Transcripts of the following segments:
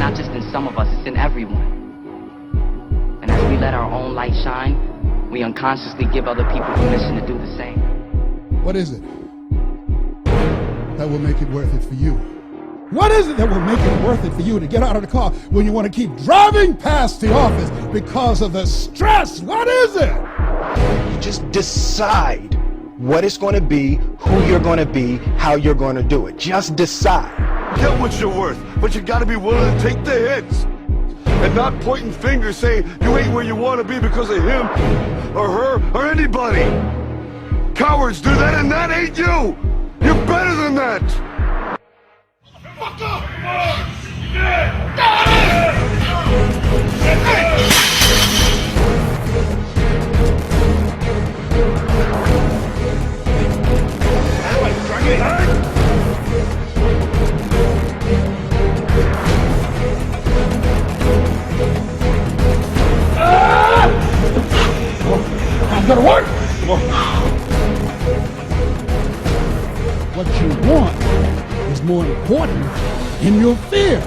not just in some of us, it's in everyone. And as we let our own light shine, we unconsciously give other people permission to do the same. What is it that will make it worth it for you? What is it that will make it worth it for you to get out of the car when you want to keep driving past the office because of the stress? What is it? You just decide what it's going to be, who you're going to be, how you're going to do it. Just decide. Get what you're worth, but you gotta be willing to take the hits. And not pointing fingers saying you ain't where you want to be because of him or her or anybody. Cowards do that, and that ain't you. You're better than that. Fuck up! I'm gonna work! What you want is more important than your fear.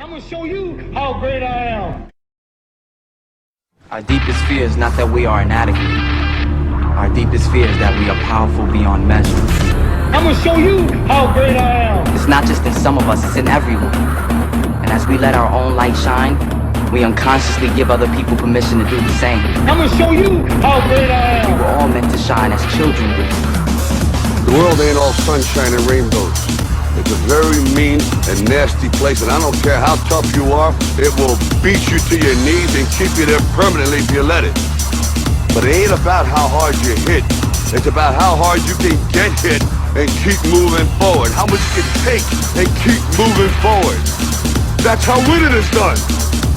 I'm gonna show you how great I am. Our deepest fear is not that we are inadequate. Our deepest fear is that we are powerful beyond measure. I'm gonna show you how great I am. It's not just in some of us, it's in everyone. And as we let our own light shine, we unconsciously give other people permission to do the same. I'm gonna show you how great I am. We're all meant to shine as children do. The world ain't all sunshine and rainbows. It's a very mean and nasty place, and I don't care how tough you are, it will beat you to your knees and keep you there permanently if you let it. But it ain't about how hard you hit. It's about how hard you can get hit and keep moving forward. How much you can take and keep moving forward. That's how winning is done.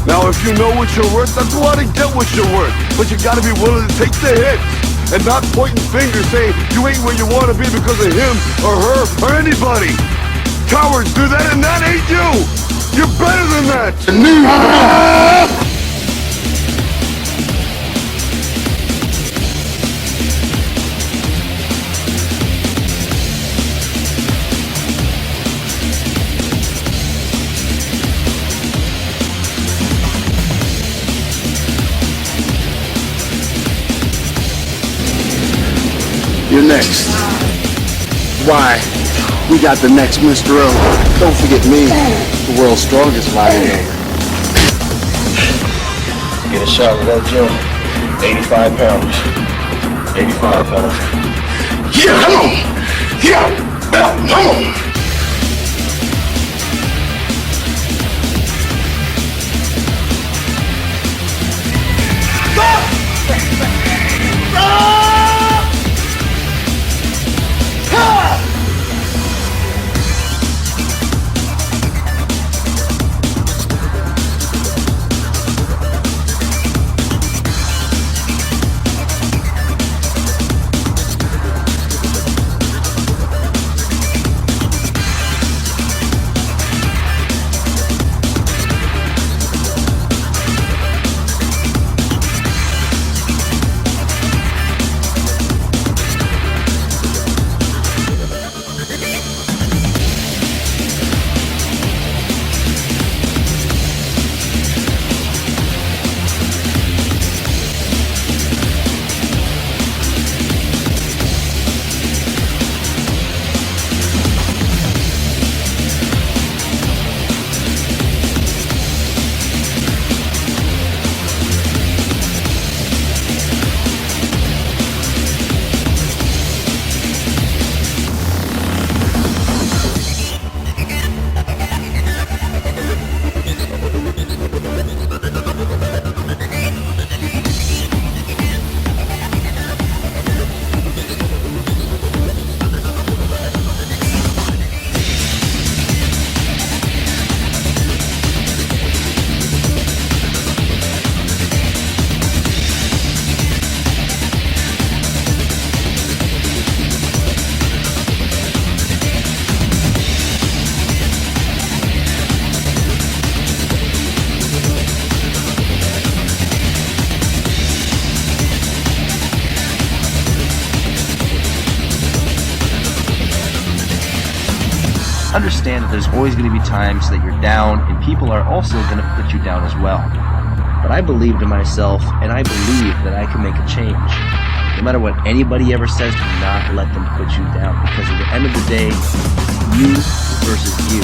Now, if you know what you're worth, then go out and get what you're worth. But you gotta be willing to take the hits and not pointing fingers saying you ain't where you want to be because of him or her or anybody. Cowards do that, and that ain't you. You're better than that. You're next. Why? We got the next Mr. O. Don't forget me, the world's strongest bodybuilder. Get a shot of that Jim. 85 pounds. 85 pounds. Yeah, come on! Yeah, come on! understand that there's always going to be times that you're down, and people are also going to put you down as well. But I believed in myself, and I believe that I can make a change. No matter what anybody ever says, do not let them put you down, because at the end of the day, you versus you.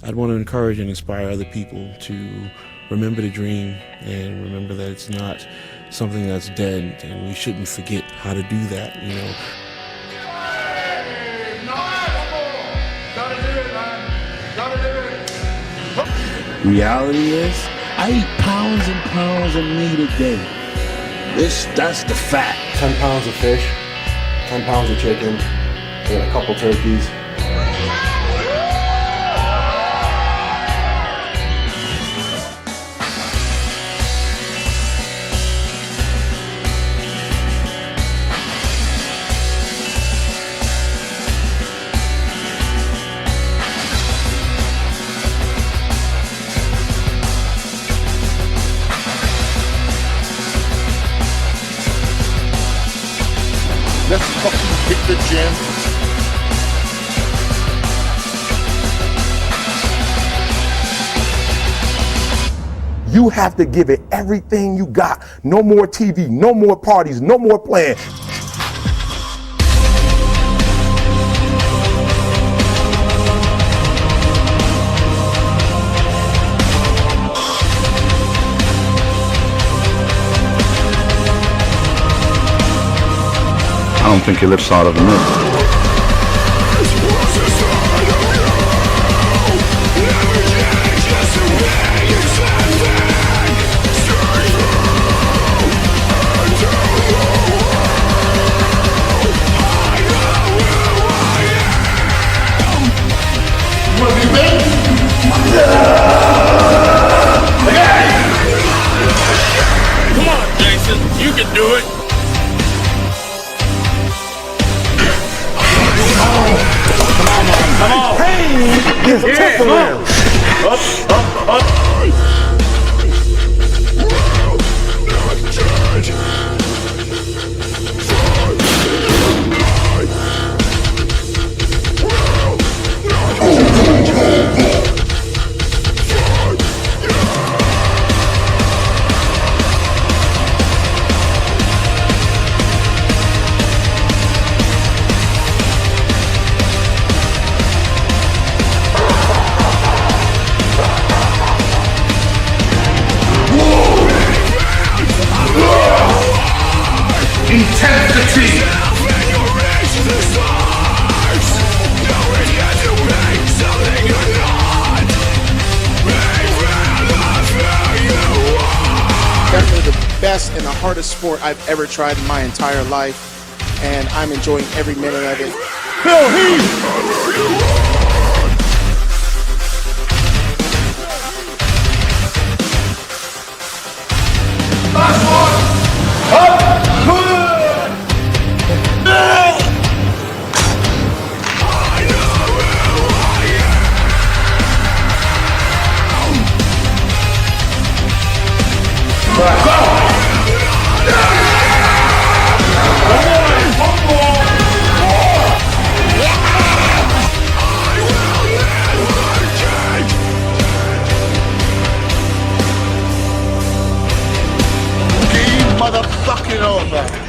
I'd want to encourage and inspire other people to remember the dream and remember that it's not something that's dead, and we shouldn't forget how to do that, you know. Reality is, I eat pounds and pounds of meat a day. That's the fact. 10 pounds of fish, 10 pounds of chicken, and a couple turkeys. Let's fucking hit the gym. You have to give it everything you got. No more TV, no more parties, no more playing. I don't think he lives side of the myth. Come on, Jason, you can do it. Come on. Pain is a temporary. Up. Intensity. Definitely the best and the hardest sport I've ever tried in my entire life, and I'm enjoying every minute of it. Phil Heath! motherfucking over.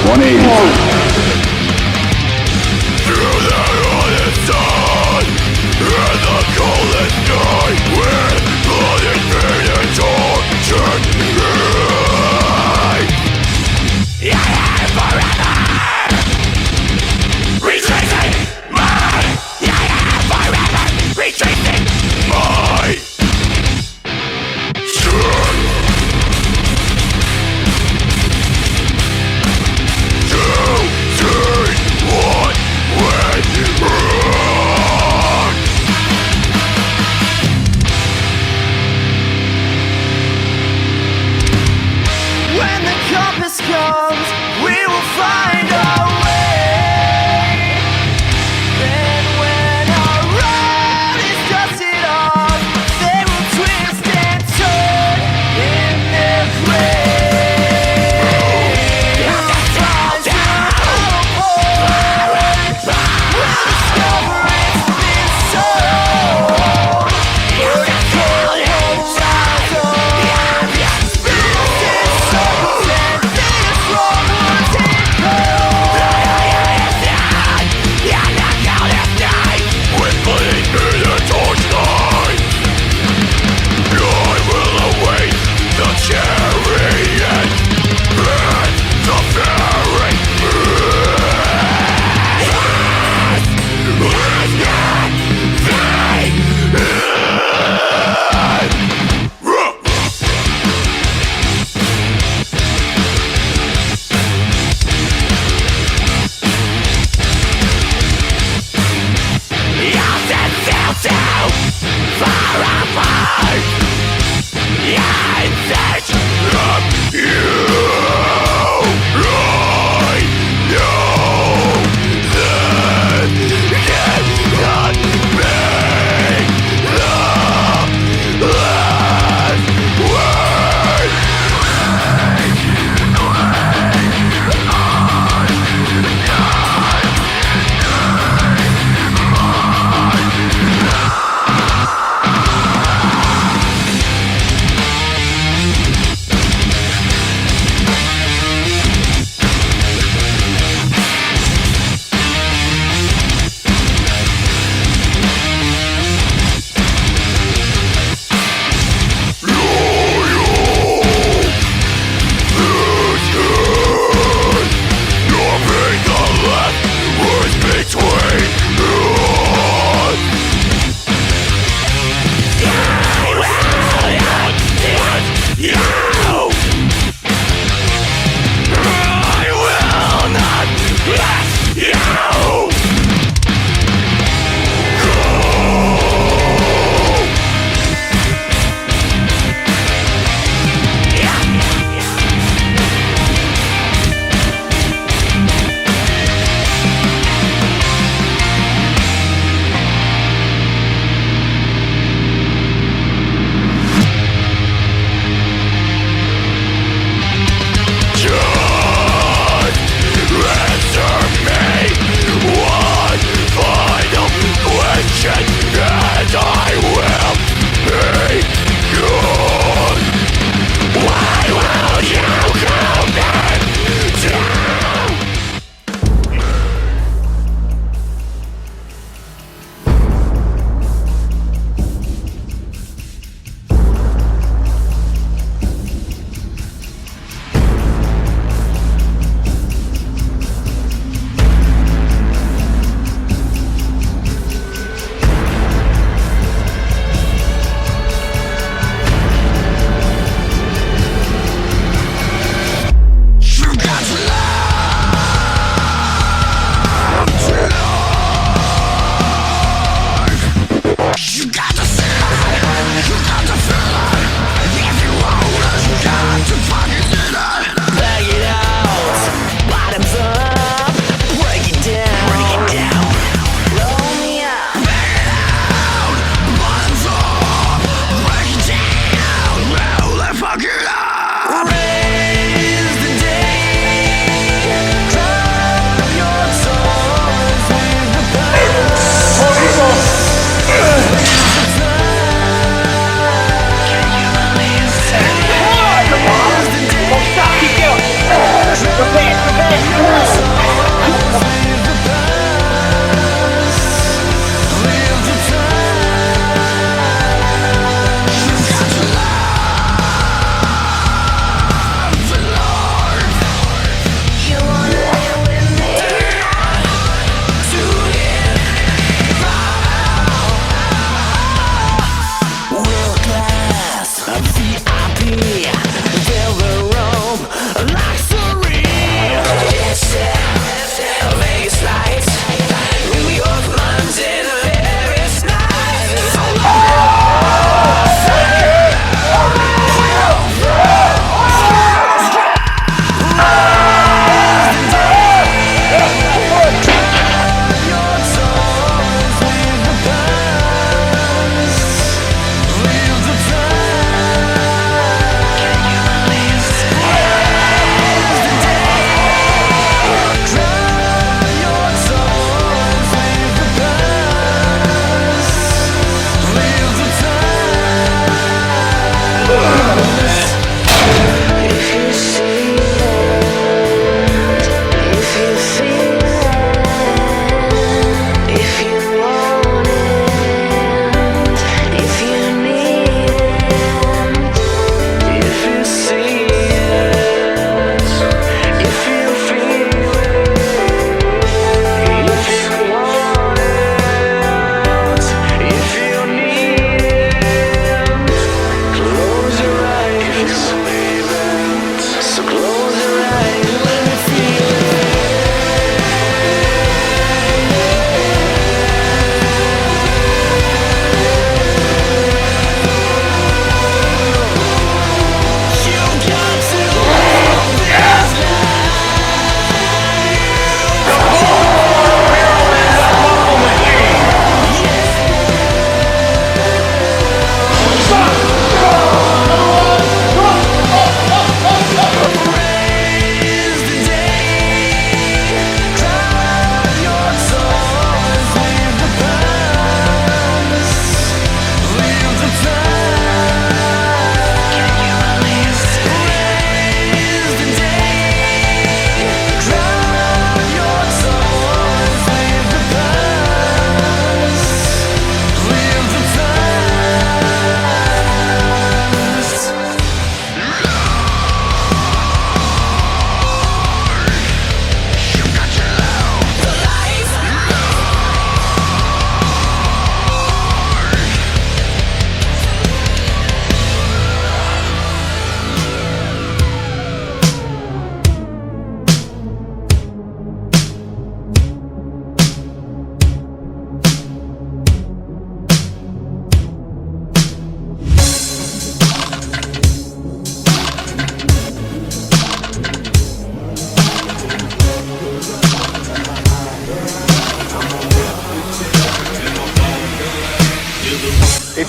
180. Yeah!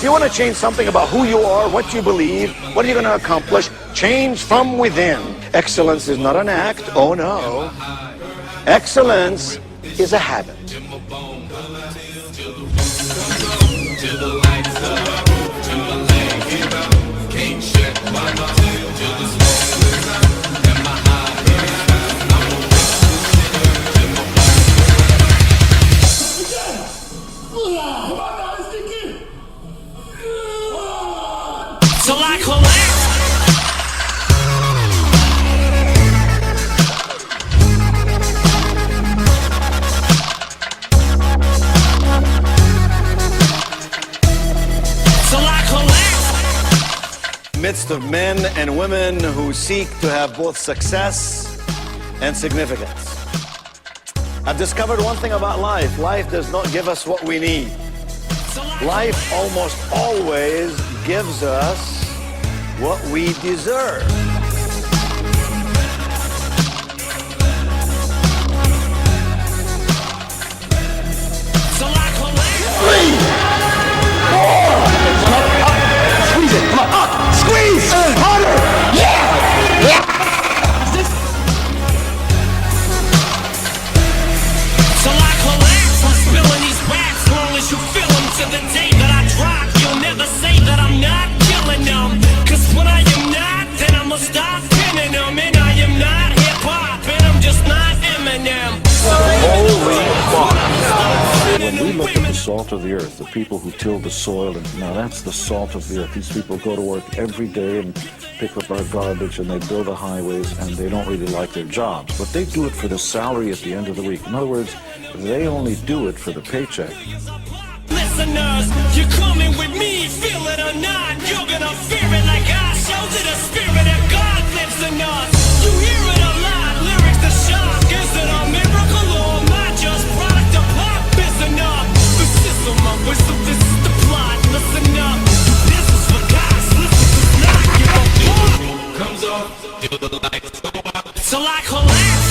you want to change something about who you are, what you believe, what are you going to accomplish, change from within. Excellence is not an act. Oh no. Excellence is a habit. Till I collapse. Till I collapse. Midst of men and women who seek to have both success and significance. I've discovered one thing about life. Life does not give us what we need. Life almost always gives us what we deserve. Squeeze it, come on, up, squeeze, harder, yeah, yeah. Till I collapse, I'm spilling these raps, long as you feel them. To the day that I drop, you'll never say that I'm not killing them. Cause when I am not, then I'ma stop pinning them. And I am not hip-hop, and I'm just not Eminem. Holy fuck. When we look at the salt of the earth, the people who till the soil, and now that's the salt of the earth. These people go to work every day and pick up our garbage, and they build the highways, and they don't really like their jobs. But they do it for the salary at the end of the week. In other words, they only do it for the paycheck. Listeners, you're coming with me, feel it or not. You're gonna fear it like I showed you the spirit of God lives in us. You hear it a lot, lyrics to shock. Is it a miracle or am I just product of pop? Listen up, the system of wisdom, this is the plot. Listen up, this is for guys, listen to not give a fuck. Comes off, till the lights go out. Till I collapse.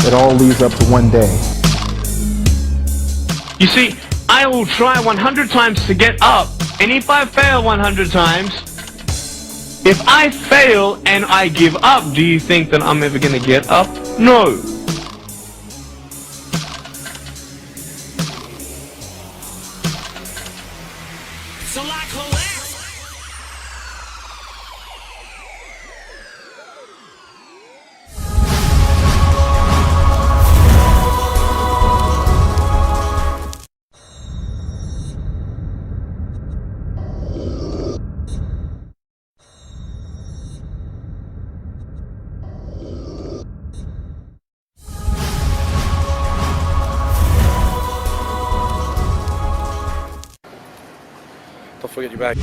It all leads up to one day. You see, I will try 100 times to get up, and if I fail 100 times, if I fail and I give up, do you think that I'm ever gonna get up? No. Don't forget your bag.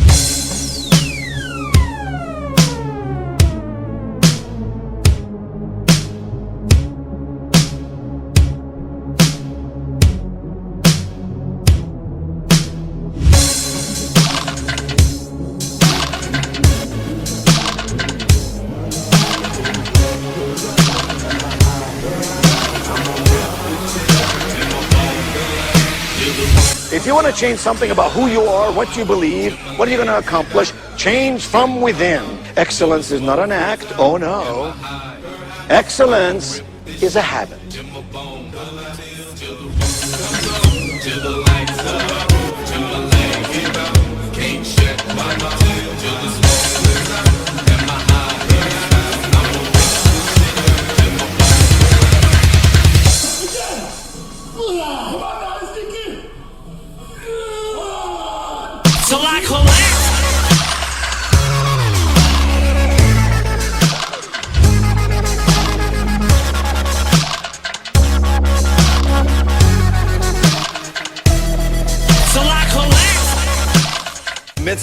If you want to change something about who you are, what you believe, what are you going to accomplish, change from within. Excellence is not an act. Oh no. Excellence is a habit.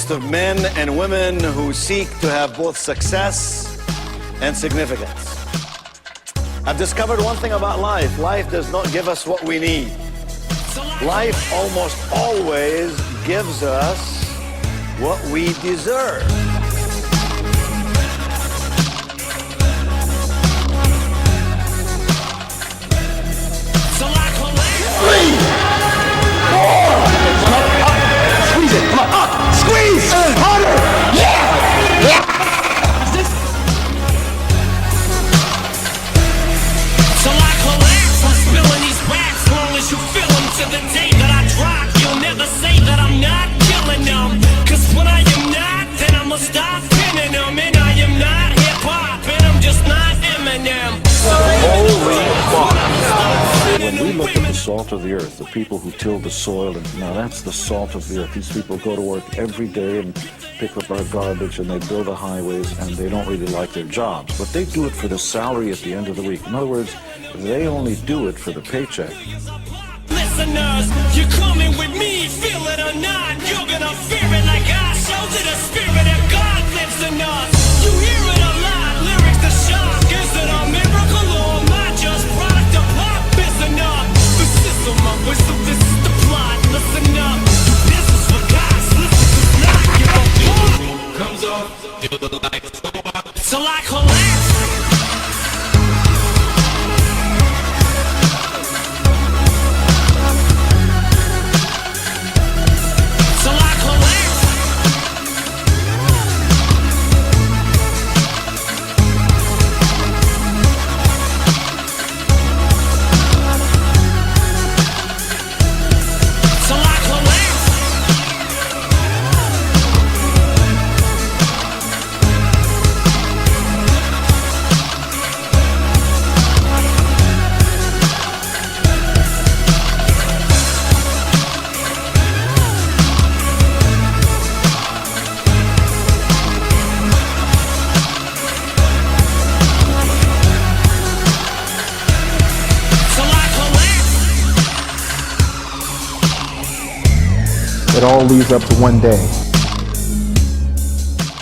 list of men and women who seek to have both success and significance. I've discovered one thing about life. Life does not give us what we need. Life almost always gives us what we deserve. Squeeze it, come on, up, squeeze, harder, yeah. So I collapse, I'm spilling these raps, long as you feel them to the day that I drop. You'll never say that I'm not killing them, cause when I am not, then I'ma stop pinning them. And I am not hip-hop, and I'm just not Eminem. Holy fuck. When we look at the salt of the earth, the people who till the soil, and now that's the salt of the earth. These people go to work every day and pick up our garbage, and they build the highways, and they don't really like their jobs. But they do it for the salary at the end of the week. In other words, they only do it for the paycheck. Listeners, you're coming with me, feel it or not. You're gonna fear it like I showed you the spirit of God lives in us. You hear it a lot, lyrics to shock. Is it a miracle or am I just product of pop? Listen up, this is my wisdom, this is the plot. Listen up, this is for guys, listen to not give a fuck. Comes off, you're the light. Till I collapse. It all leads up to one day.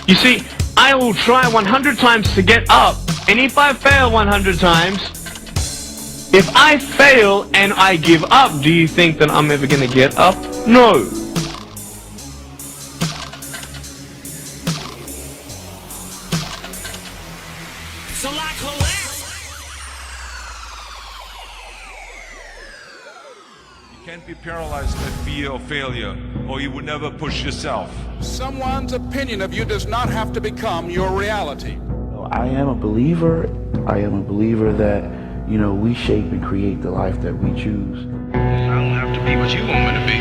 You see, I will try 100 times to get up, and if I fail 100 times, if I fail and I give up, do you think that I'm ever going to get up? No. Can't be paralyzed by fear of failure, or you would never push yourself. Someone's opinion of you does not have to become your reality. I am a believer. I am a believer that, you know, we shape and create the life that we choose. I don't have to be what you want me to be.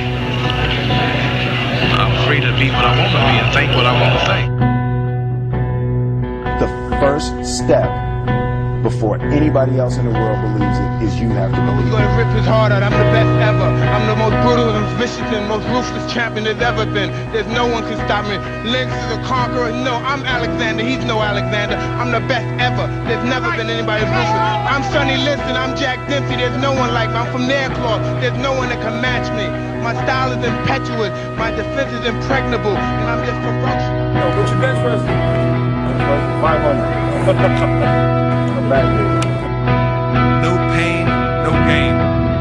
I'm free to be what I want to be and think what I want to think. The first step before anybody else in the world believes it is you have to believe it. You're gonna rip his heart out. I'm the best ever. I'm the most brutal and vicious and most ruthless champion there's ever been. There's no one can stop me. Lynx is a conqueror. No, I'm Alexander. He's no Alexander. I'm the best ever. There's never been anybody as ruthless. I'm Sonny Liston. I'm Jack Dempsey. There's no one like me. I'm from Nairclaw. There's no one that can match me. My style is impetuous. My defense is impregnable. And I'm just ferocious. Yo, what's your bench press? 500. No pain, no gain.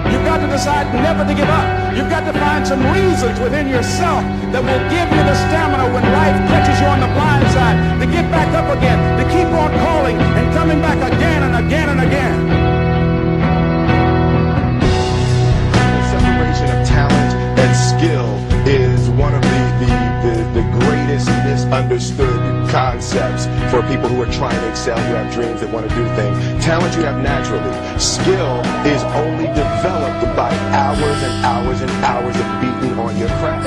You've got to decide never to give up. You've got to find some reasons within yourself that will give you the stamina when life catches you on the blind side to get back up again, to keep on calling and coming back again and again and again. The separation of talent and skill is one of the greatest misunderstood concepts for people who are trying to excel, who have dreams, that want to do things. Talent you have naturally. Skill is only developed by hours and hours and hours of beating on your craft.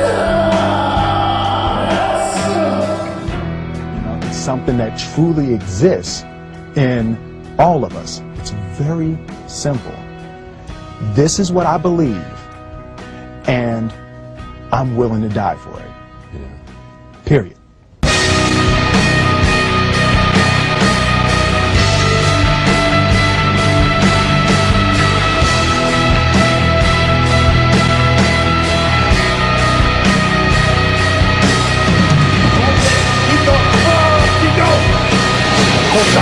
You know, it's something that truly exists in all of us. It's very simple. This is what I believe, and I'm willing to die for it. Period. The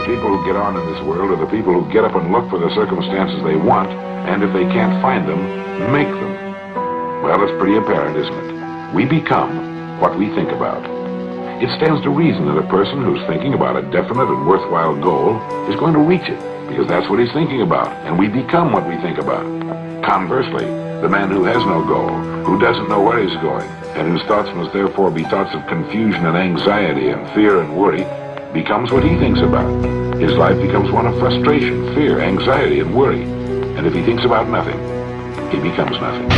people who get on in this world are the people who get up and look for the circumstances they want, and if they can't find them, make them. Well, it's pretty apparent, isn't it? We become what we think about. It stands to reason that a person who's thinking about a definite and worthwhile goal is going to reach it, because that's what he's thinking about, and we become what we think about. Conversely, the man who has no goal, who doesn't know where he's going, and whose thoughts must therefore be thoughts of confusion and anxiety and fear and worry, becomes what he thinks about. His life becomes one of frustration, fear, anxiety, and worry. And if he thinks about nothing, he becomes nothing.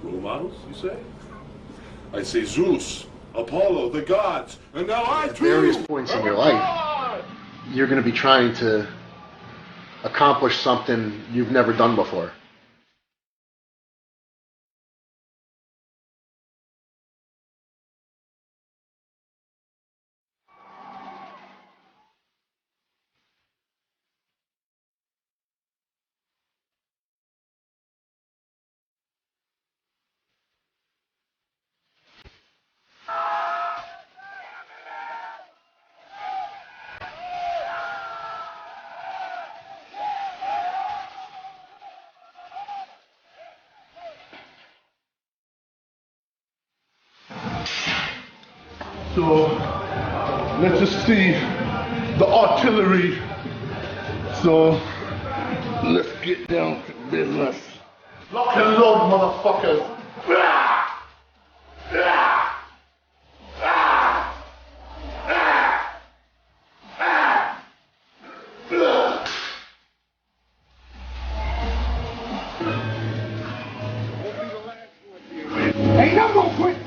Role models, you say? I say Zeus, Apollo, the gods, and now I At too! various points in your life, you're going to be trying to accomplish something you've never done before. So, let's just see the artillery. So, let's get down to business. Lock and load, motherfuckers. Ain't never gonna quit.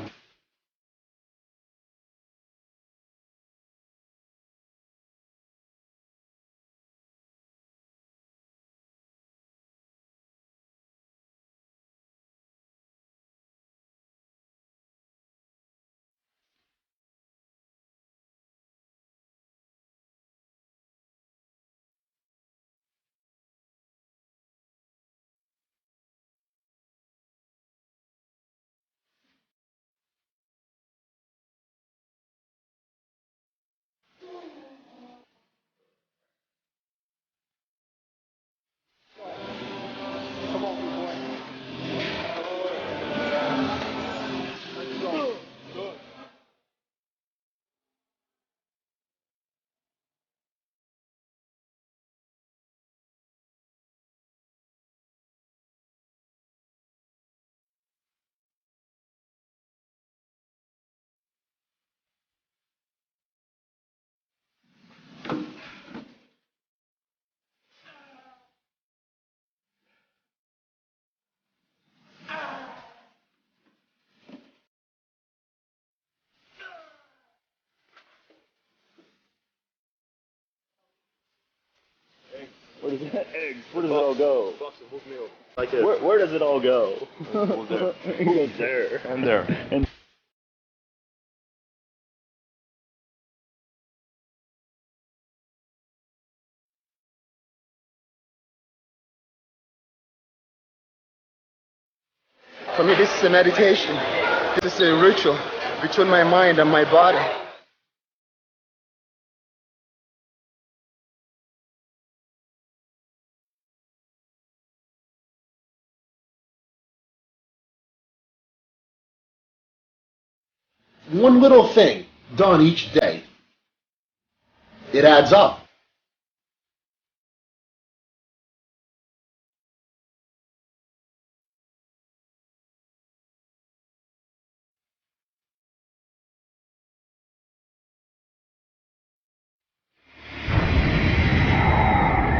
Where does that eggs? Where does it all go? Like where does it all go? It goes there. It goes there. And there. And For me, this is a meditation. This is a ritual between my mind and my body. One little thing done each day, it adds up.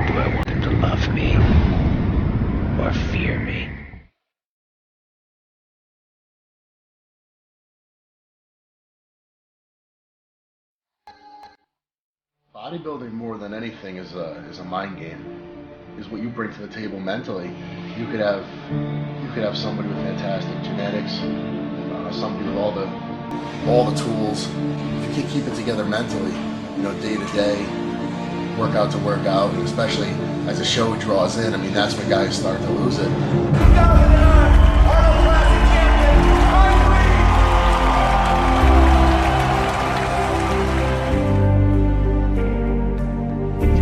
Do I want them to love me or fear me? Bodybuilding more than anything is a mind game. Is what you bring to the table mentally. You could have somebody with fantastic genetics, somebody with all the tools. If you can keep it together mentally, day to day, workout to workout, and especially as the show draws in, I mean that's when guys start to lose it.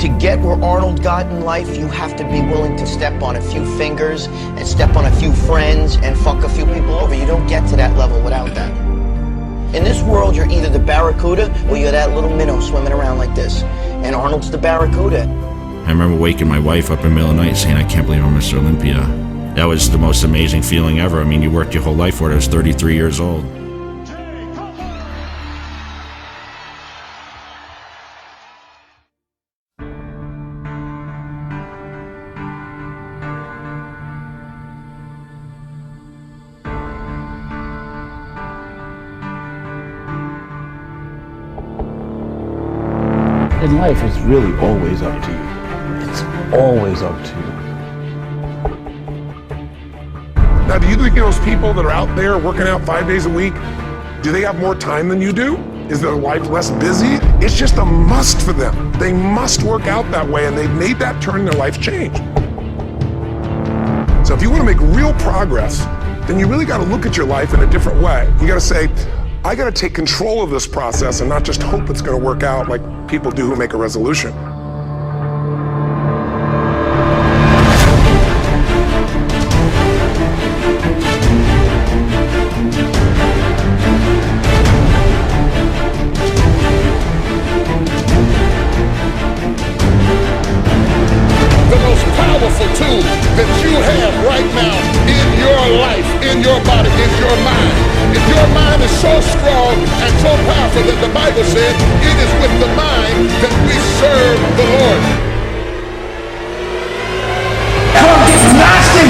To get where Arnold got in life, you have to be willing to step on a few fingers and step on a few friends and fuck a few people over. You don't get to that level without that. In this world, you're either the barracuda or you're that little minnow swimming around like this. And Arnold's the barracuda. I remember waking my wife up in the middle of the night saying, I can't believe I'm Mr. Olympia. That was the most amazing feeling ever. I mean, you worked your whole life for it. I was 33 years old. In life, it's really always up to you. It's always up to you. Now, do you think those people that are out there working out 5 days a week, do they have more time than you do? Is their life less busy? It's just a must for them. They must work out that way, and they've made that turn in their life change. So if you want to make real progress, then you really got to look at your life in a different way. You got to say, I got to take control of this process and not just hope it's going to work out like people do who make a resolution. The most powerful tool that you have right now in your life, in your body, is your mind. If your mind is so strong and so powerful that the Bible said it is with the mind that we serve the Lord. It's nasty.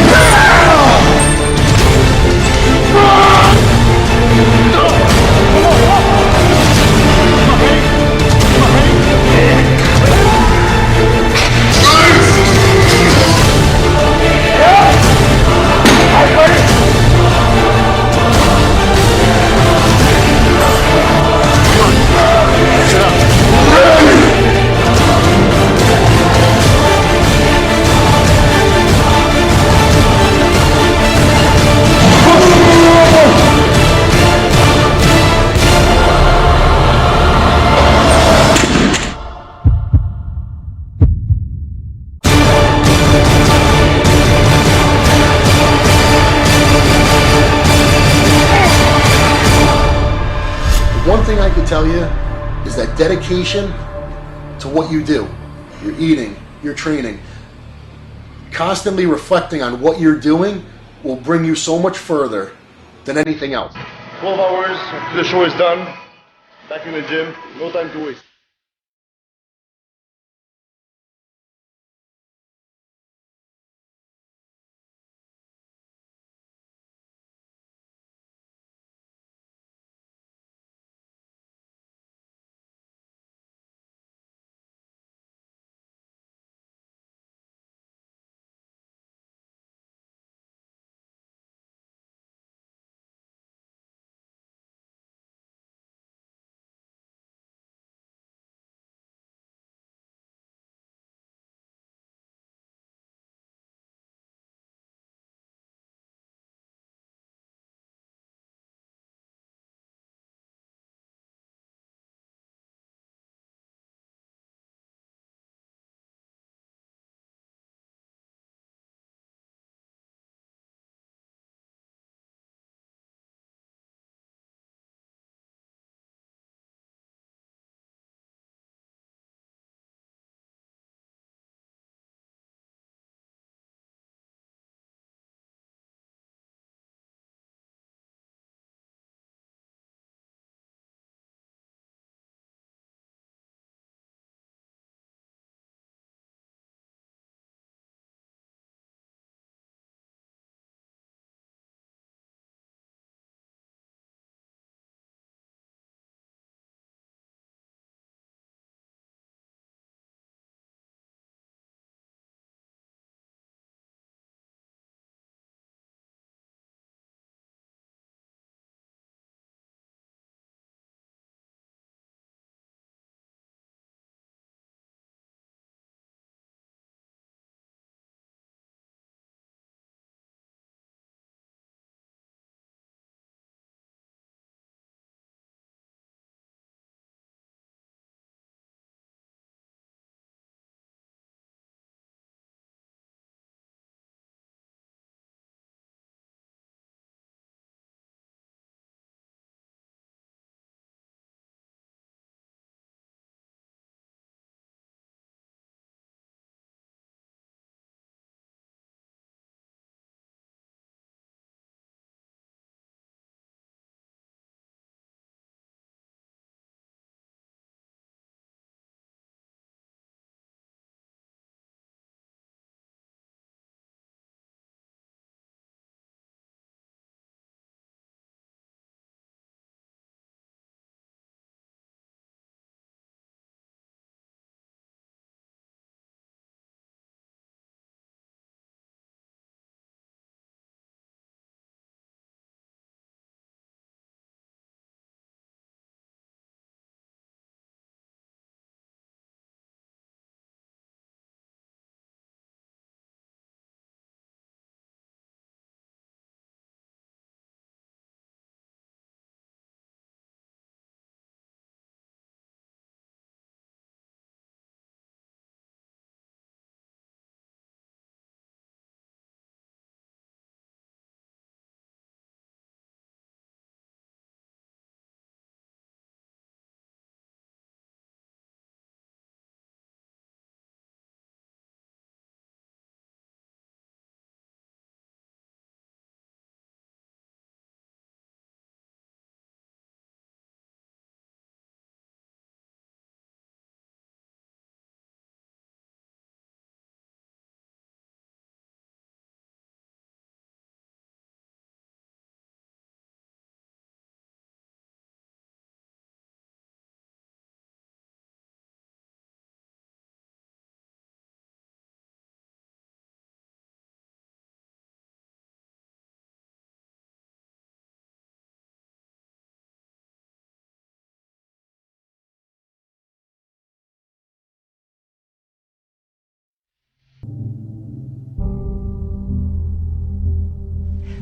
One thing I can tell you is that dedication to what you do, your eating, your training, constantly reflecting on what you're doing will bring you so much further than anything else. 12 hours, the show is done. Back in the gym, no time to waste.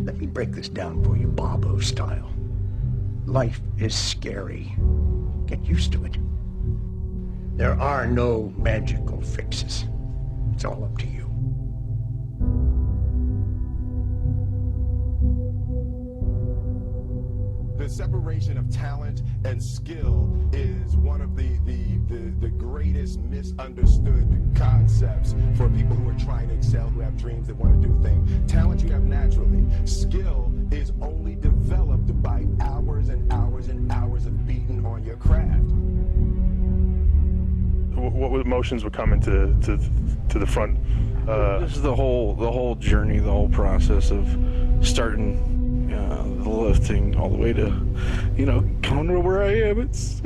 Let me break this down for you, Bobo style. Life is scary. Get used to it. There are no magical fixes. It's all up to you. The separation of talent and skill is one of the greatest misunderstood concepts for people who are trying to excel, who have dreams, that want to do things. Talent you have naturally. Skill is only developed by hours and hours and hours of beating on your craft. What emotions were coming to the front? This is the whole journey, the whole process of starting the lifting all the way to, coming to where I am. It's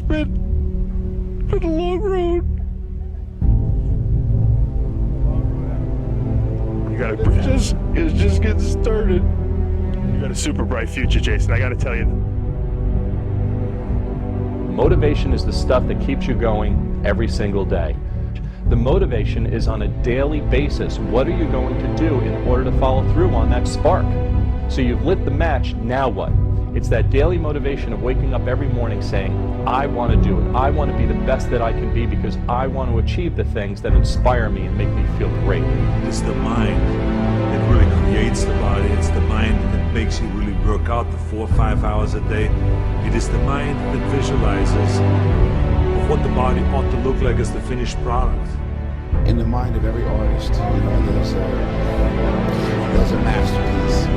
been a long road. It's just getting started. You got a super bright future, Jason. I got to tell you. Motivation is the stuff that keeps you going every single day. The motivation is on a daily basis. What are you going to do in order to follow through on that spark? So you've lit the match, now what? It's that daily motivation of waking up every morning saying, I want to do it. I want to be the best that I can be because I want to achieve the things that inspire me and make me feel great. It's the mind that really creates the body. It's the mind that makes you really work out the 4 or 5 hours a day. It is the mind that visualizes of what the body ought to look like as the finished product. In the mind of every artist, there's a masterpiece.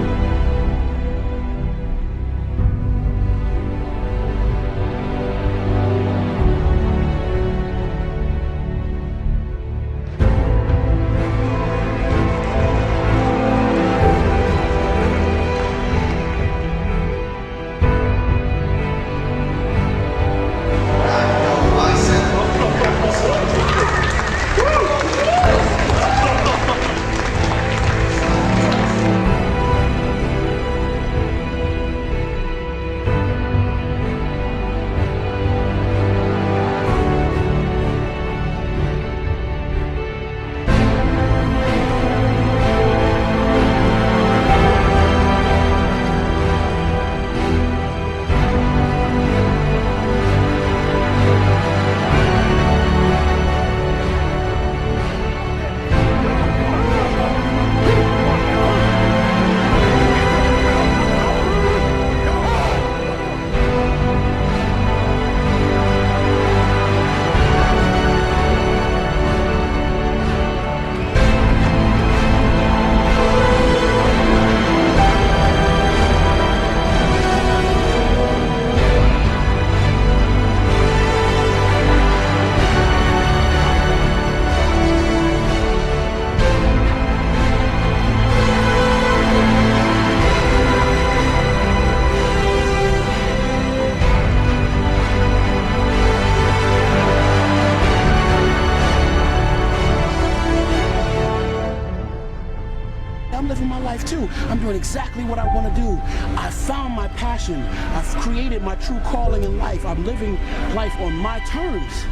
I'm doing exactly what I want to do. I found my passion. I've created my true calling in life. I'm living life on my terms.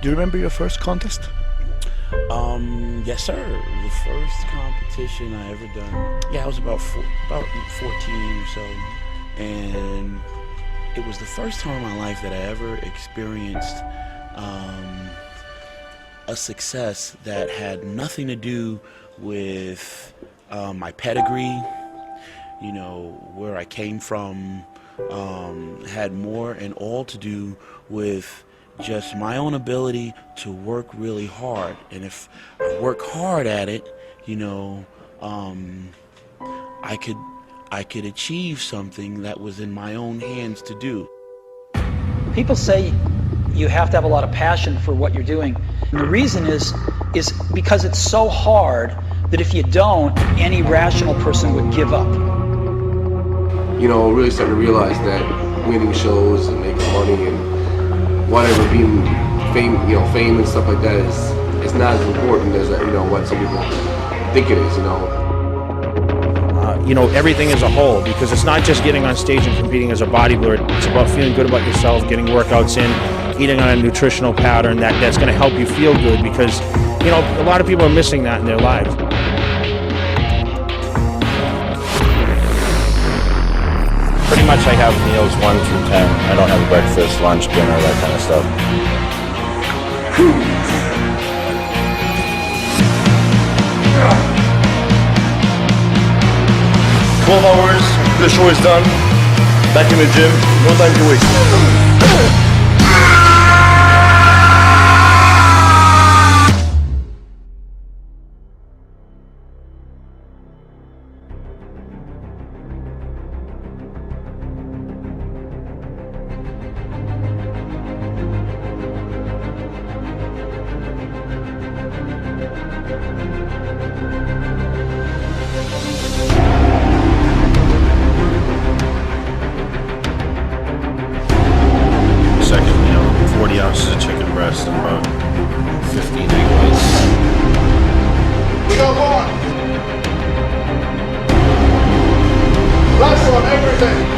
Do you remember your first contest? Yes, sir. The first competition I ever done. Yeah, I was about 14 or so, and it was the first time in my life that I ever experienced a success that had nothing to do with my pedigree, where I came from, had more and all to do with just my own ability to work really hard. And if I work hard at it, I could achieve something that was in my own hands to do. People say you have to have a lot of passion for what you're doing. And the reason is because it's so hard that if you don't, any rational person would give up. Really starting to realize that winning shows and making money and whatever, being fame and stuff like that is not as important as what some people think it is. Everything as a whole, because it's not just getting on stage and competing as a bodybuilder. It's about feeling good about yourself, getting workouts in, eating on a nutritional pattern that's going to help you feel good, because a lot of people are missing that in their lives. pretty much I have meals 1 through 10. I don't have a breakfast, lunch, dinner, that kind of stuff. 12 hours, the show is done. Back in the gym, no time to waste. Second meal, 40 ounces of chicken breast and about 15 egg whites. We got one. Last one, everything.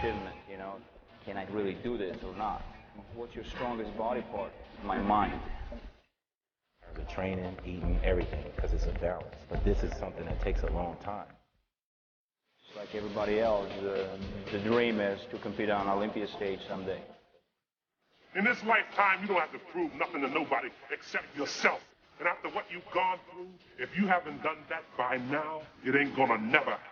question, you know, can I really do this or not? What's your strongest body part? My mind. The training, eating, everything, because it's a balance. But this is something that takes a long time. Just like everybody else, the dream is to compete on an Olympia stage someday. In this lifetime, you don't have to prove nothing to nobody except yourself. And after what you've gone through, if you haven't done that by now, it ain't gonna never happen.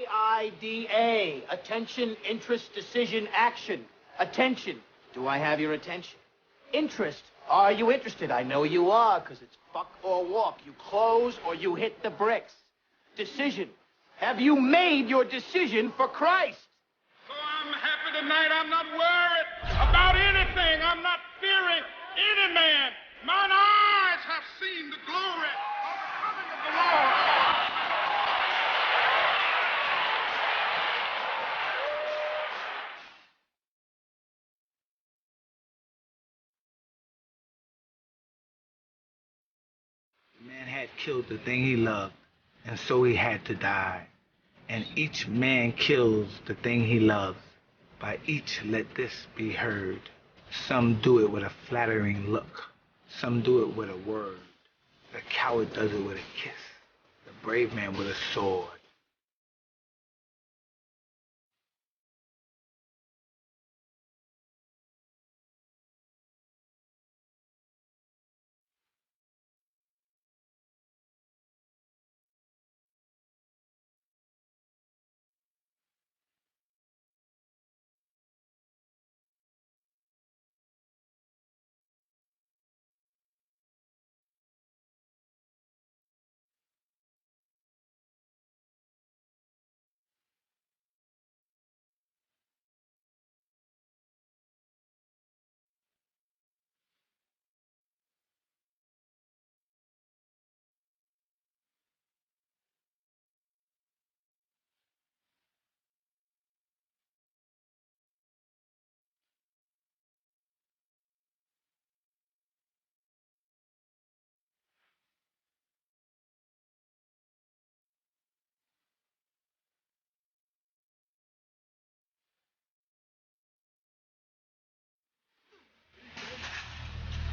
AIDA, attention, interest, decision, action. Attention. Do I have your attention? Interest. Are you interested? I know you are, because it's buck or walk. You close or you hit the bricks. Decision. Have you made your decision for Christ? So I'm happy tonight. I'm not worried about anything. I'm not fearing any man. Mine eyes have seen the glory of the coming of the Lord. The man had killed the thing he loved, and so he had to die. And each man kills the thing he loves. By each let this be heard. Some do it with a flattering look. Some do it with a word. The coward does it with a kiss. The brave man with a sword.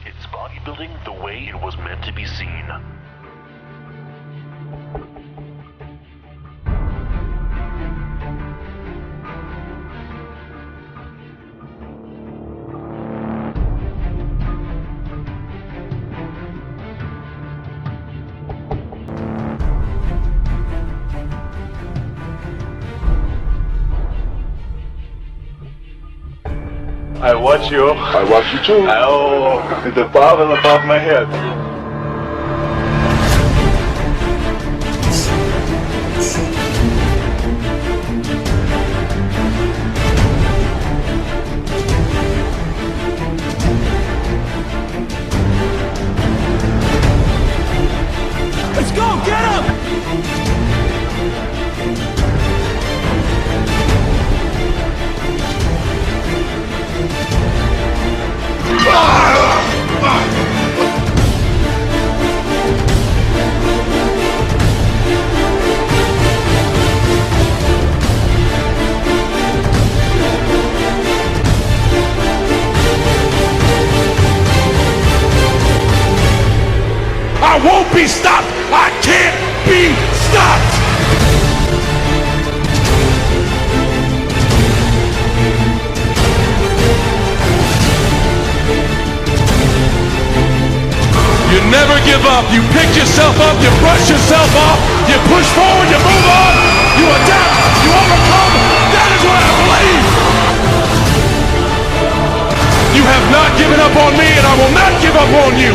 It's bodybuilding the way it was meant to be seen. I watch you. I watch you too. Oh, with the bubble above my head. Let's go, get him! I won't be stopped. I can't be stopped. never give up. You pick yourself up, you brush yourself off, you push forward, you move on, you adapt, you overcome. That is what I believe. You have not given up on me, and I will not give up on you.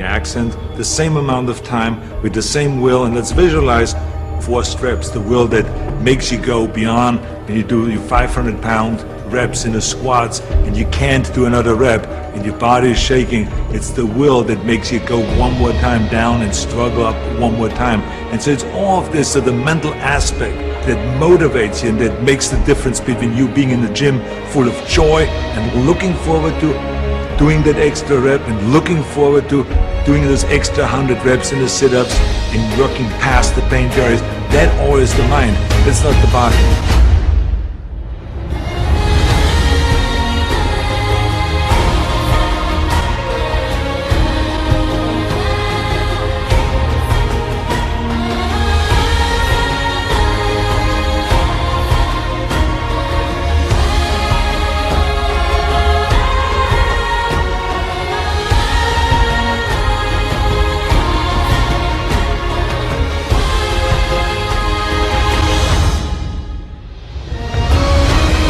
Accent, the same amount of time with the same will, and let's visualize 4 reps, the will that makes you go beyond, and you do your 500-pound reps in the squats and you can't do another rep and your body is shaking. It's the will that makes you go one more time down and struggle up one more time. And so it's all of this, so the mental aspect that motivates you and that makes the difference between you being in the gym full of joy and looking forward to doing that extra rep and looking forward to doing those extra 100 reps in the sit-ups and working past the pain barriers. That all is the mind. That's not the body.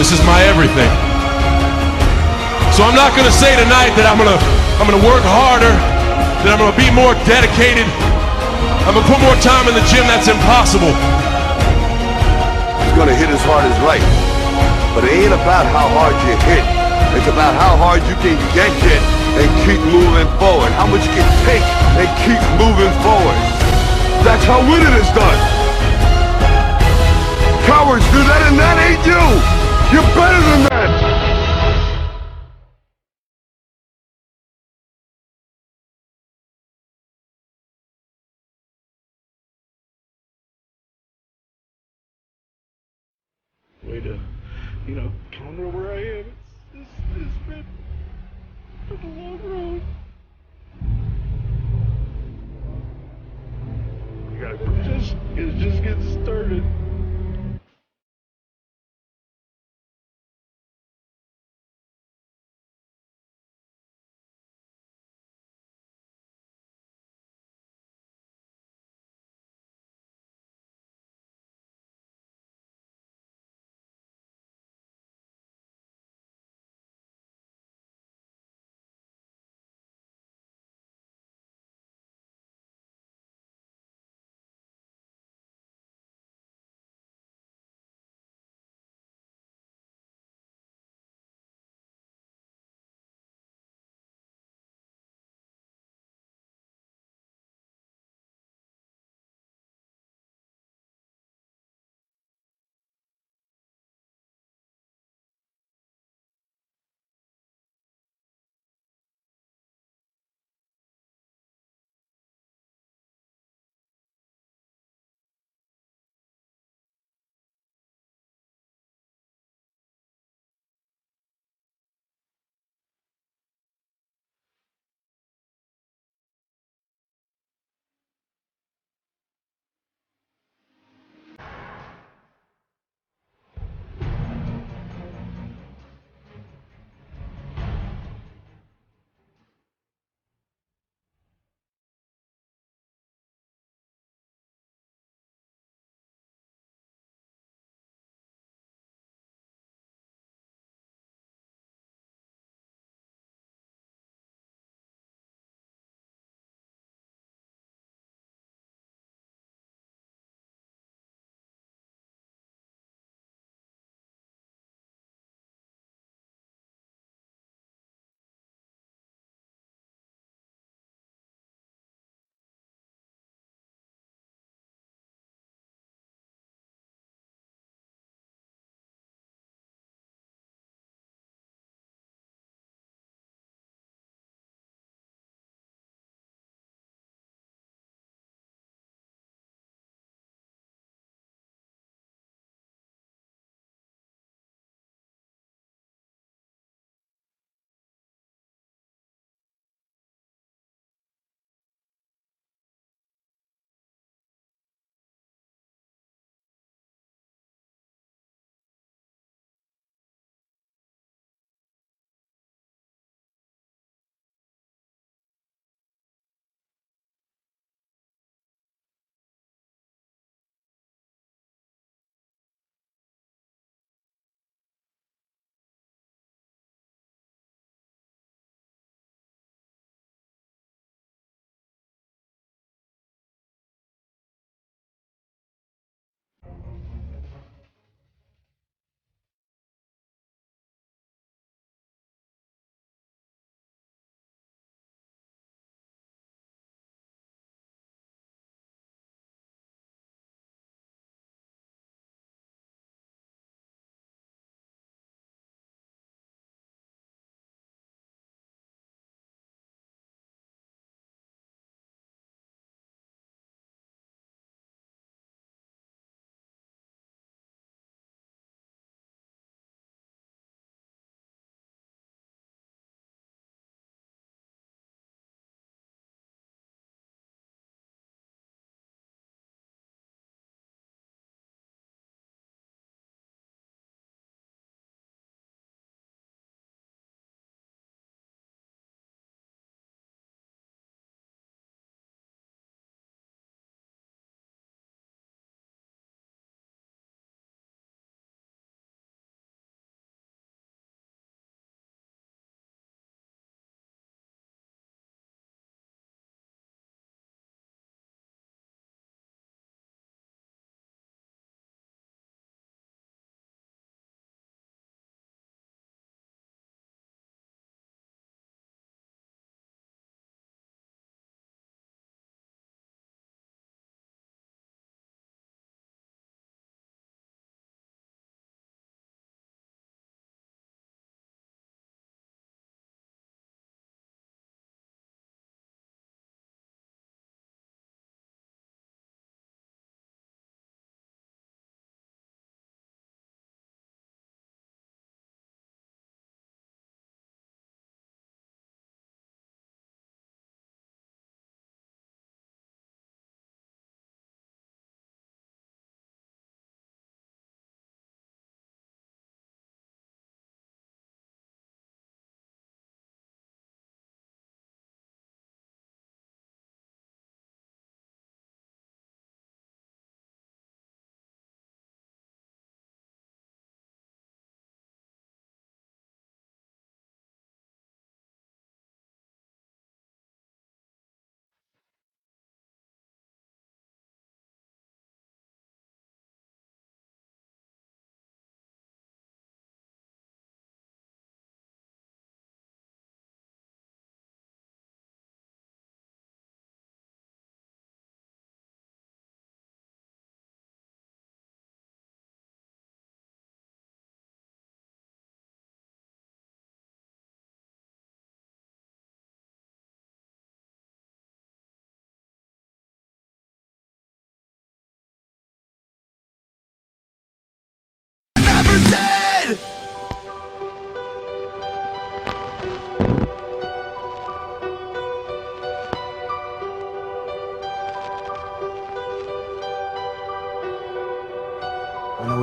This is my everything. So I'm not gonna say tonight that I'm gonna work harder, that I'm gonna be more dedicated, I'm gonna put more time in the gym. That's impossible. He's gonna hit as hard as life. But it ain't about how hard you hit. It's about how hard you can get hit and keep moving forward. How much you can take and keep moving forward. That's how winning is done. Cowards do that, and that ain't you. You're better than that! Way to, counter where I am. It's been a long road. It's just getting started.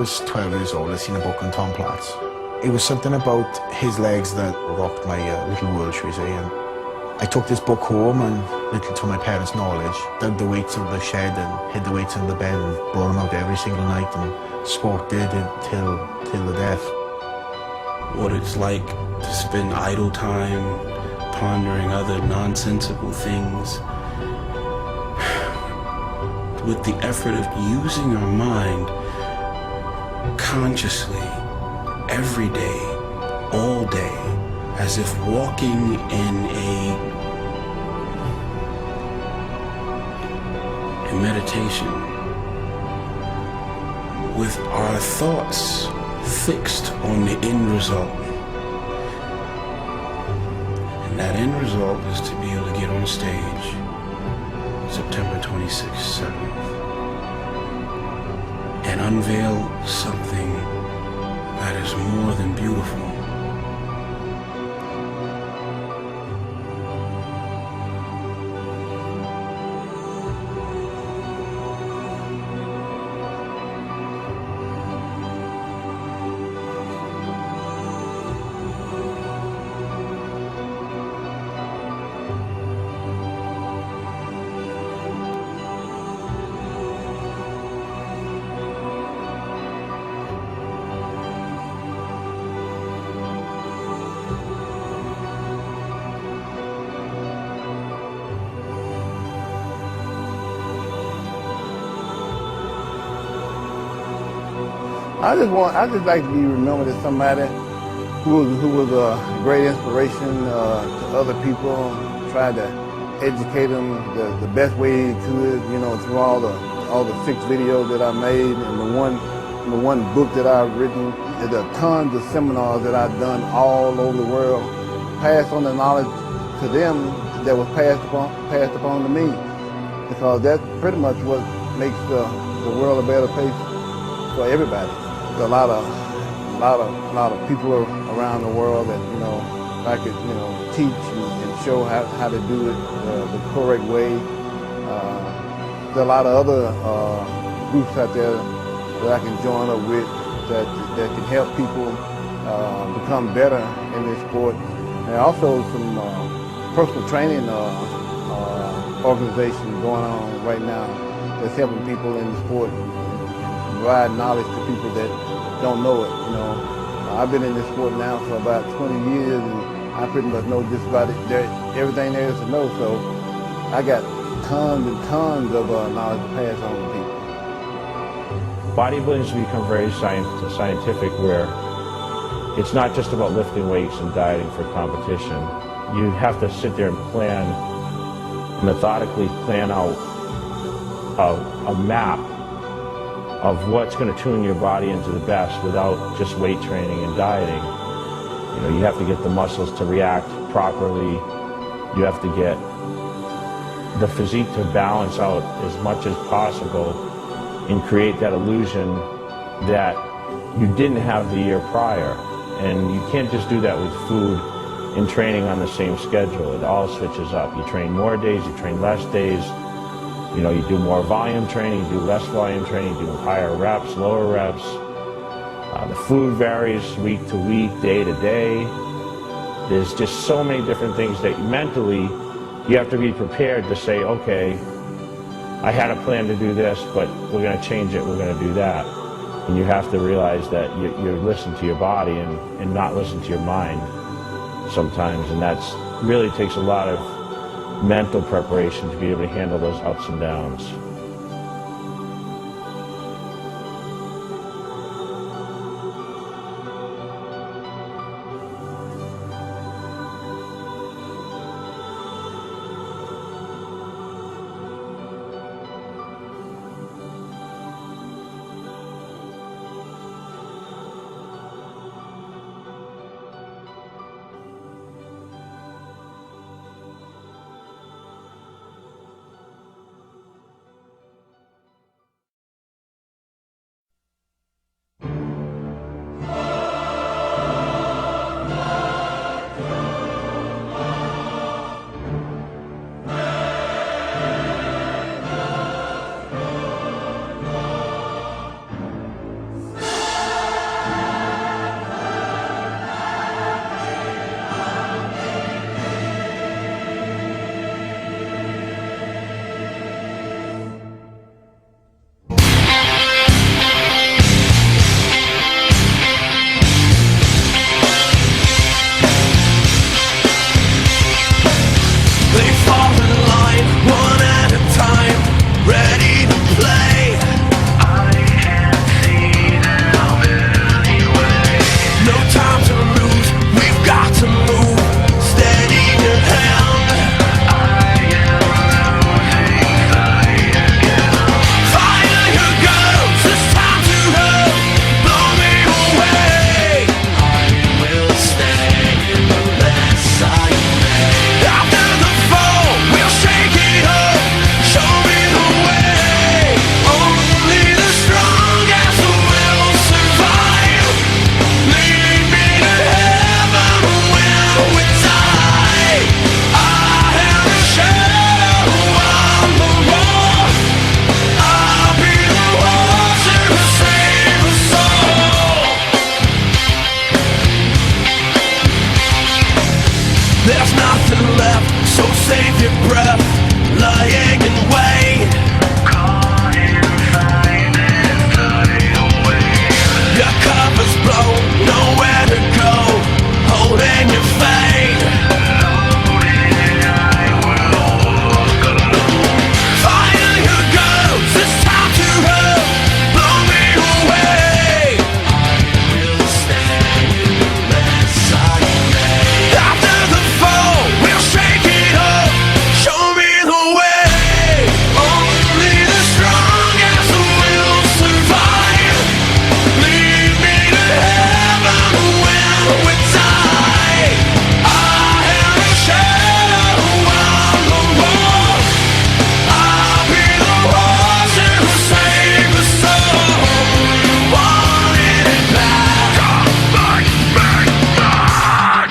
was 12 years old, I seen a book on Tom Platz. It was something about his legs that rocked my little world, shall we say. And I took this book home and, little to my parents' knowledge, dug the weights in the shed and hid the weights in the bed and brought them out every single night and smoked it till the death. What it's like to spend idle time pondering other nonsensical things with the effort of using our mind consciously every day, all day, as if walking in a meditation with our thoughts fixed on the end result. And that end result is to be able to get on stage September 26th, 7th, and unveil something that is more than beautiful. I just like to be remembered as somebody who was a great inspiration to other people. Tried to educate them the best way he could, you know, through all the 6 videos that I made and the one book that I've written. And the tons of seminars that I've done all over the world, passed on the knowledge to them that was passed upon to me, because that's pretty much what makes the world a better place for everybody. There's a lot of people around the world that, you know, I could, you know, teach and show how to do it the correct way. There's a lot of other groups out there that I can join up with that can help people become better in this sport. And also some personal training organizations going on right now that's helping people in the sport and provide knowledge to people that don't know it. You know, I've been in this sport now for about 20 years, and I pretty much know just about everything there is to know. So I got tons and tons of knowledge to pass on to people. Bodybuilding has become very scientific, where it's not just about lifting weights and dieting for competition. You have to sit there and methodically plan out a map of what's going to tune your body into the best without just weight training and dieting. You know, you have to get the muscles to react properly. You have to get the physique to balance out as much as possible and create that illusion that you didn't have the year prior. And you can't just do that with food and training on the same schedule. It all switches up. You train more days, you train less days. You know, you do more volume training, you do less volume training, you do higher reps, lower reps. The food varies week to week, day to day. There's just so many different things that mentally you have to be prepared to say, okay, I had a plan to do this, but we're going to change it, we're going to do that. And you have to realize that you listen to your body and not listen to your mind sometimes, and that's really takes a lot of mental preparation to be able to handle those ups and downs. save your breath, lying in wait. Caught in finding fade away. Your cover's blown, nowhere to go, holding your fate. Loaded, I will walk alone. Fire your ghost, it's time to run. Blow me away. I will stay unless I may. After the fall, we'll shake it up. Show me the way. Only the strongest will survive. Lead me to heaven when we die. I am a shadow on the wall. I'll be the one to save the soul. You wanted it back. Back, back, back.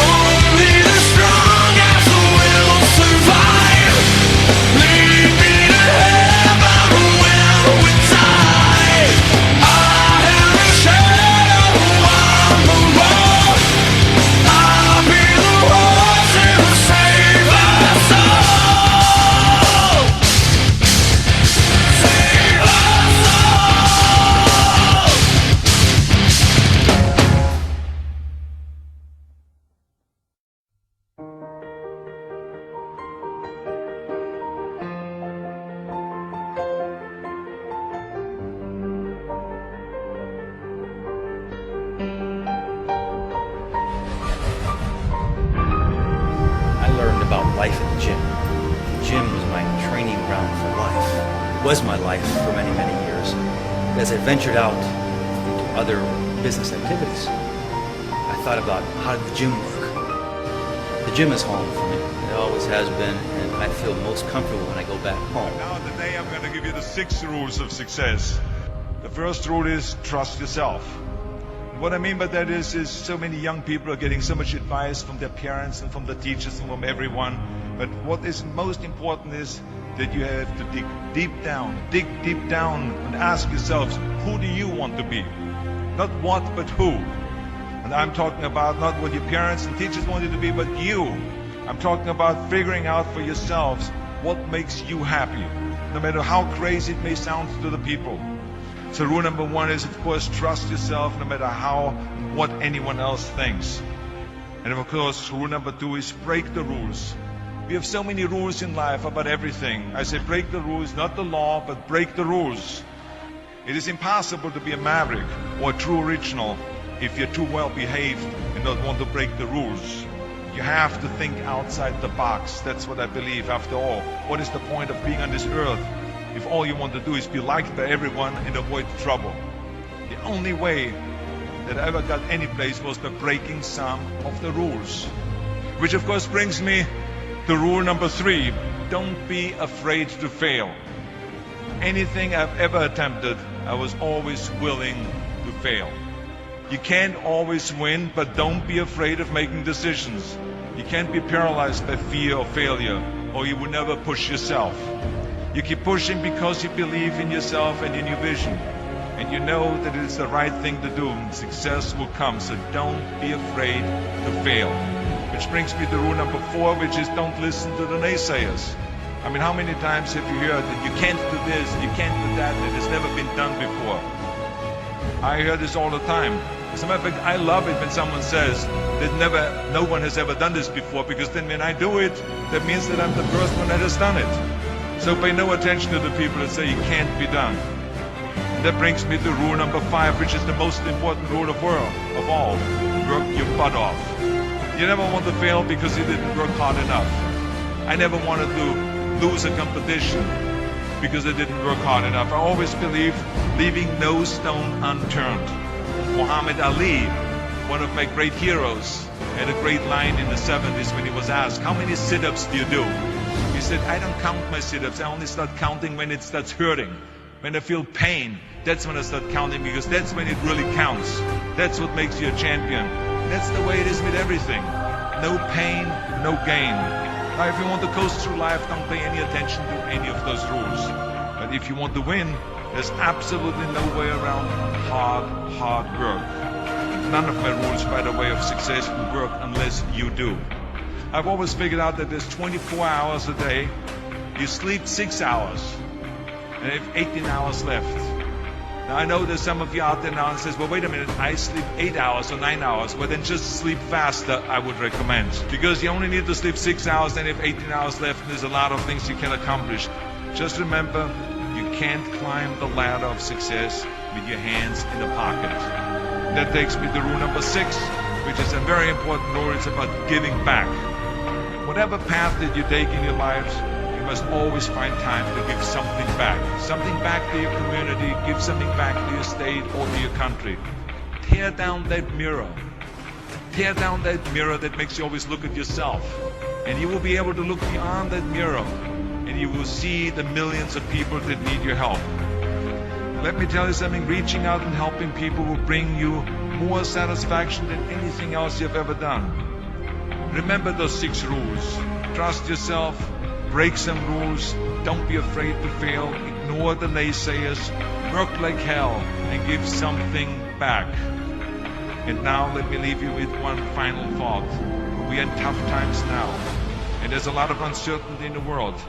Only the strongest will survive. Lead me to heaven when we die. I am a shadow on the wall. I'll be the one to save us all. Save us all. I learned about life at the gym. The gym was my training ground for life. It was my life for many, many years. But as I ventured out into other business activities, I thought about how did the gym work? The gym is home for me. It always has been, and I feel most comfortable when I go back home. Now today I'm going to give you the 6 rules of success. The first rule is trust yourself. What I mean by that is so many young people are getting so much advice from their parents and from the teachers and from everyone. But what is most important is that you have to dig deep down and ask yourselves, who do you want to be? Not what, but who. And I'm talking about not what your parents and teachers want you to be, but you. I'm talking about figuring out for yourselves what makes you happy, no matter how crazy it may sound to the people. So rule number 1 is, of course, trust yourself no matter what anyone else thinks. And of course, rule number 2 is break the rules. We have so many rules in life about everything. I say break the rules, not the law, but break the rules. It is impossible to be a maverick or a true original if you're too well behaved and don't want to break the rules. You have to think outside the box. That's what I believe. After all, what is the point of being on this earth if all you want to do is be liked by everyone and avoid trouble? The only way that I ever got any place was by breaking some of the rules. Which of course brings me to rule number 3. Don't be afraid to fail. Anything I've ever attempted, I was always willing to fail. You can't always win, but don't be afraid of making decisions. You can't be paralyzed by fear of failure, or you will never push yourself. You keep pushing because you believe in yourself and in your vision. And you know that it is the right thing to do, and success will come. So don't be afraid to fail. Which brings me to rule number 4, which is don't listen to the naysayers. I mean, how many times have you heard that you can't do this, you can't do that, and it's never been done before? I hear this all the time. As a matter of fact, I love it when someone says that no one has ever done this before, because then when I do it, that means that I'm the first one that has done it. So pay no attention to the people that say it can't be done. That brings me to rule number 5, which is the most important rule of all. Work your butt off. You never want to fail because you didn't work hard enough. I never wanted to lose a competition because I didn't work hard enough. I always believed leaving no stone unturned. Muhammad Ali one of my great heroes, had a great line in the 70s when he was asked, how many sit-ups do you do? He said, I don't count my sit-ups. I only start counting when it starts hurting. When I feel pain, that's when I start counting, because that's when it really counts. That's what makes you a champion. That's the way it is with everything. No pain, no gain. Now, if you want to coast through life, don't pay any attention to any of those rules. But if you want to win, there's absolutely no way around hard work. None of my rules, by the way, of success will work unless you do. I've always figured out that there's 24 hours a day. You sleep 6 hours, and you have 18 hours left. Now, I know there's some of you out there now and says, well, wait a minute, I sleep 8 hours or 9 hours. Well, then just sleep faster, I would recommend. Because you only need to sleep 6 hours, then you have 18 hours left, and there's a lot of things you can accomplish. Just remember, you can't climb the ladder of success with your hands in the pocket. That takes me to rule number 6, which is a very important rule. It's about giving back. Whatever path that you take in your lives, you must always find time to give something back. Something back to your community, give something back to your state or to your country. Tear down that mirror. Tear down that mirror that makes you always look at yourself. And you will be able to look beyond that mirror, and you will see the millions of people that need your help. Let me tell you something, reaching out and helping people will bring you more satisfaction than anything else you've ever done. Remember those 6 rules. Trust yourself, break some rules, don't be afraid to fail, ignore the naysayers, work like hell, and give something back. And now let me leave you with one final thought. We are in tough times now, and there's a lot of uncertainty in the world,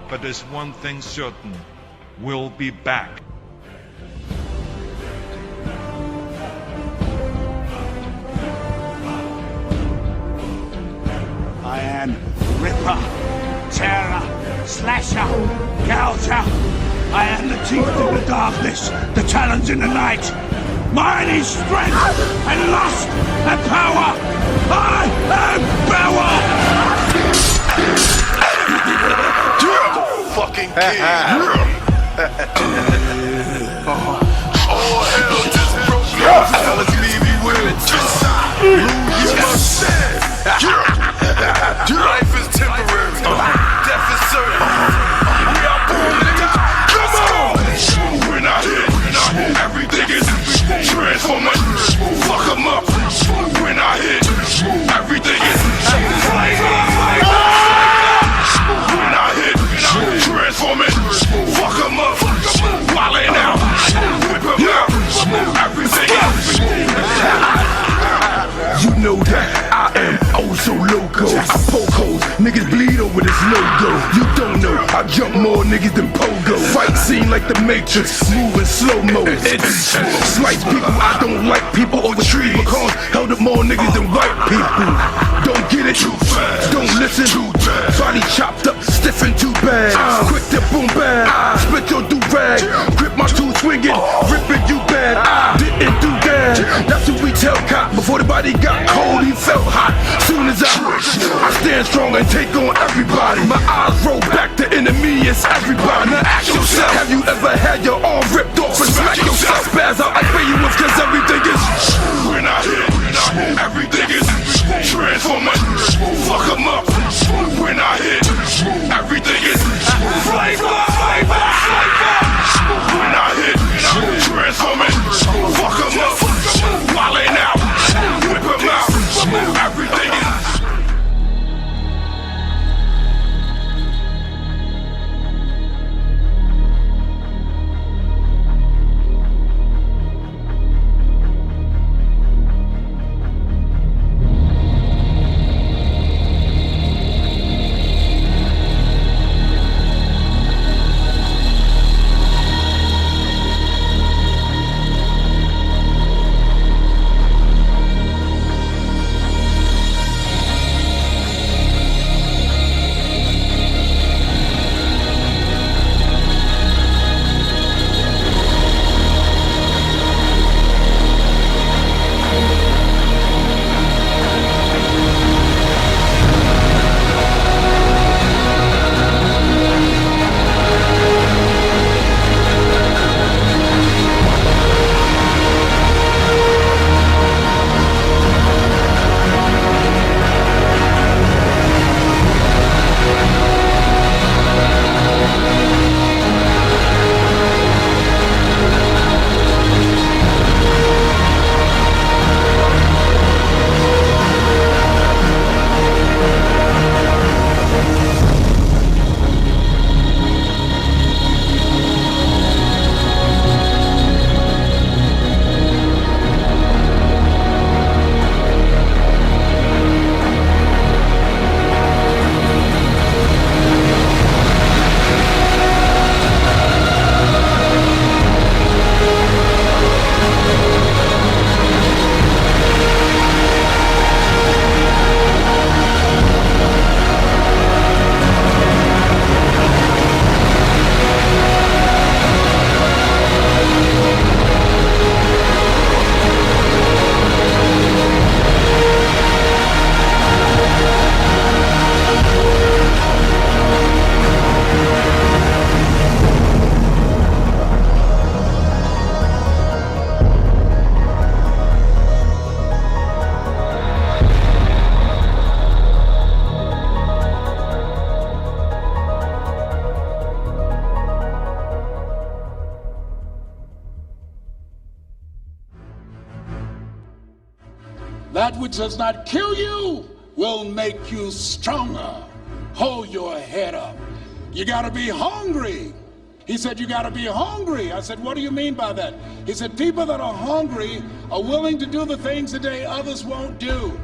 but there's one thing certain, we'll be back. I am Ripper, Tearer, Slasher, Gouger. I am the teeth in the darkness, the talons in the night. Mine is strength and lust and power. I am power! Fucking all hell just broke loose. Fellas, leave me with you must say. Life is temporary, death is certain. We are born, nigga. Come on! When I hit, everything is transforming. Fuck 'em up. When I hit, everything is when I hit, transforming. Fuck 'em up. Wildin' out. Whip 'em out. Everything is. You know that I am oh so loco. I poke holes, niggas bleed over this logo. You don't know, I jump more niggas than pogo. Fight scene like the Matrix, moving slow-mo. Slice people, I don't like people over trees because held up more niggas than white people. Don't get it too fast, don't listen too fast. Body chopped up, stiff and too bad. Quick to boom bad, split your do-rag. Grip my two swinging, ripping you bad. I didn't do that. That's what we tell cop. Before the body got cold, he felt hot. Soon as I stand strong and take on everybody. My eyes roll back, the enemy is everybody. Now ask yourself, have you ever had your arm ripped off and smack yourself? Spaz out like where you was, cause everything is. When I hit, everything is transforming. Fuck 'em up. When I hit, everything is flavor. When I hit, transforming. Fuck 'em up. Wildin' out. Whip 'em out. Everything is. That which does not kill you will make you stronger. Hold your head up. You gotta be hungry. He said, you gotta be hungry. I said, what do you mean by that? He said, people that are hungry are willing to do the things today others won't do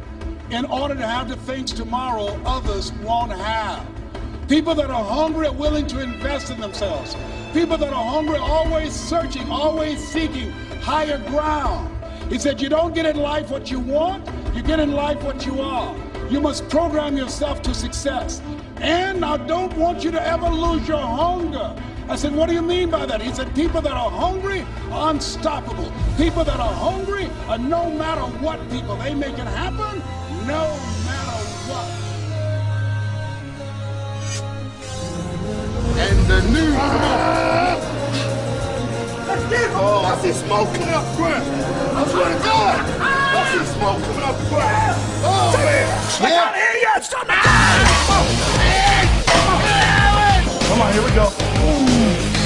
in order to have the things tomorrow others won't have. People that are hungry are willing to invest in themselves. People that are hungry are always searching, always seeking higher ground. He said, you don't get in life what you want, you get in life what you are. You must program yourself to success. And I don't want you to ever lose your hunger. I said, what do you mean by that? He said, people that are hungry are unstoppable. People that are hungry are no matter what people. They make it happen no matter what. And the new oh, I see smoke coming up front. I swear to God. I see smoke coming up front. Oh, man. I can't hear you. Stop the Come on, here we go.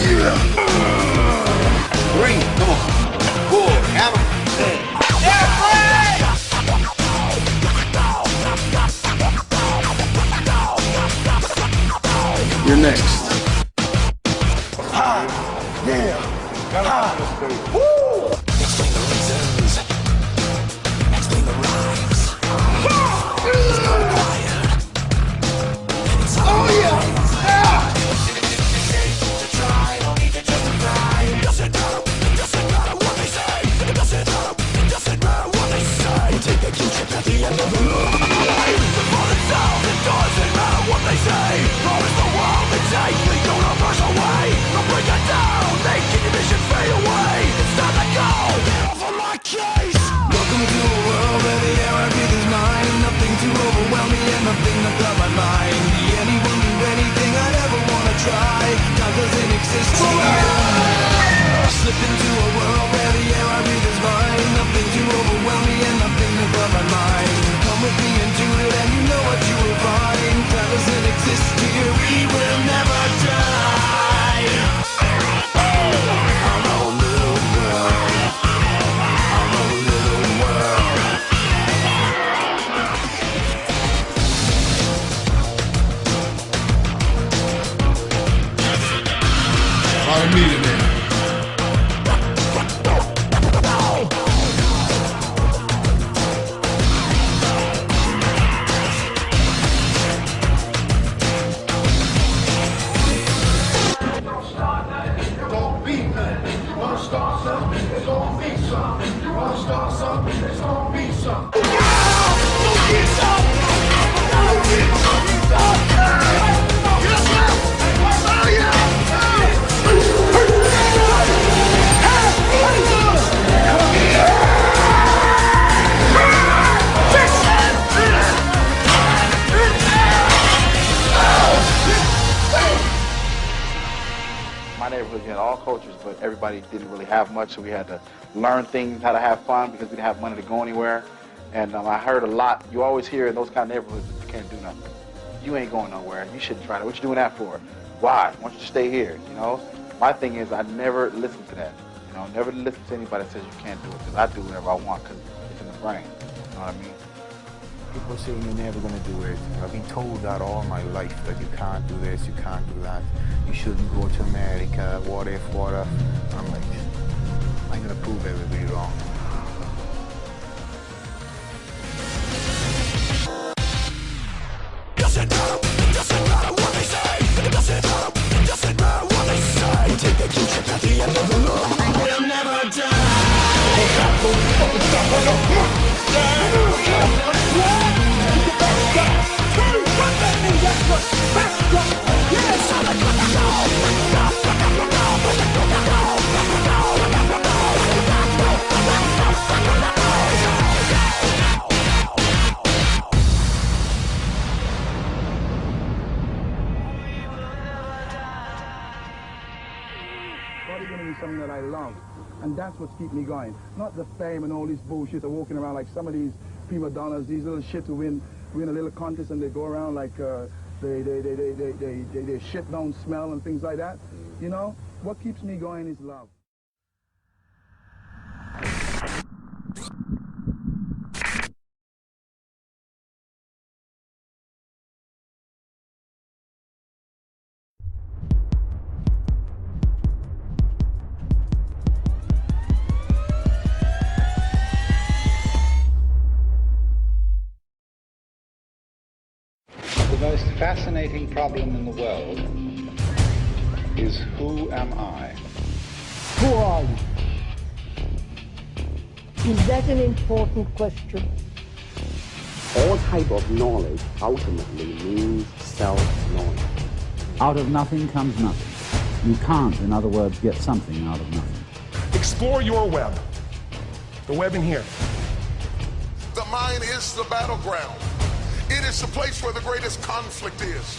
Yeah. 3, come on. 4, have him. You're next. Yeah. Woo! Explain the reasons. Explain the rhymes. Oh yeah! Take the Q-tip at the end of the line. For itself, it doesn't matter what they say. Promise the world and take the universal way. They'll break it down, they keep your mission fade away. It's time to go, get off of my case. Welcome to a world where the air I breathe is mine. Nothing to overwhelm me and nothing to cloud my mind. Be anyone, do anything I'd ever wanna try. God doesn't exist to slip into a world where the air I breathe is mine. Nothing to overwhelm me and nothing to cloud my mind. Come with me and do it and you know what you will find. Time doesn't exist here, we will never die. I'm a little world. I'm a little world. I need it. My neighborhood, you had all cultures, but everybody didn't really have much, so we had to learn things, how to have fun, because we didn't have money to go anywhere. And I heard a lot, you always hear in those kind of neighborhoods that you can't do nothing. You ain't going nowhere, you shouldn't try that. What you doing that for? Why? Why don't you just stay here, you know? My thing is, I never listen to that. You know, never listen to anybody that says you can't do it, because I do whatever I want, because it's in the brain. You know what I mean? People say you're never going to do it. I've been told that all my life, that you can't do this, you can't do that. You shouldn't go to America, what if. I'm like, I'm going to prove everybody wrong. Doesn't matter what they say. Doesn't matter what they say. Take the Q-tip at the end of the line. We'll never die. Bodybuilding is something that I love, and that's what's keeping me going. Not the fame and all this bullshit of walking around like some of these prima donnas, these little shits who win a little contest and they go around like they shit don't smell and things like that. You know, what keeps me going is love. most fascinating problem in the world is who am I? Who are you? Is that an important question? All type of knowledge ultimately means self-knowledge. Out of nothing comes nothing. You can't, in other words, get something out of nothing. Explore your web. The web in here. The mind is the battleground. It is the place where the greatest conflict is.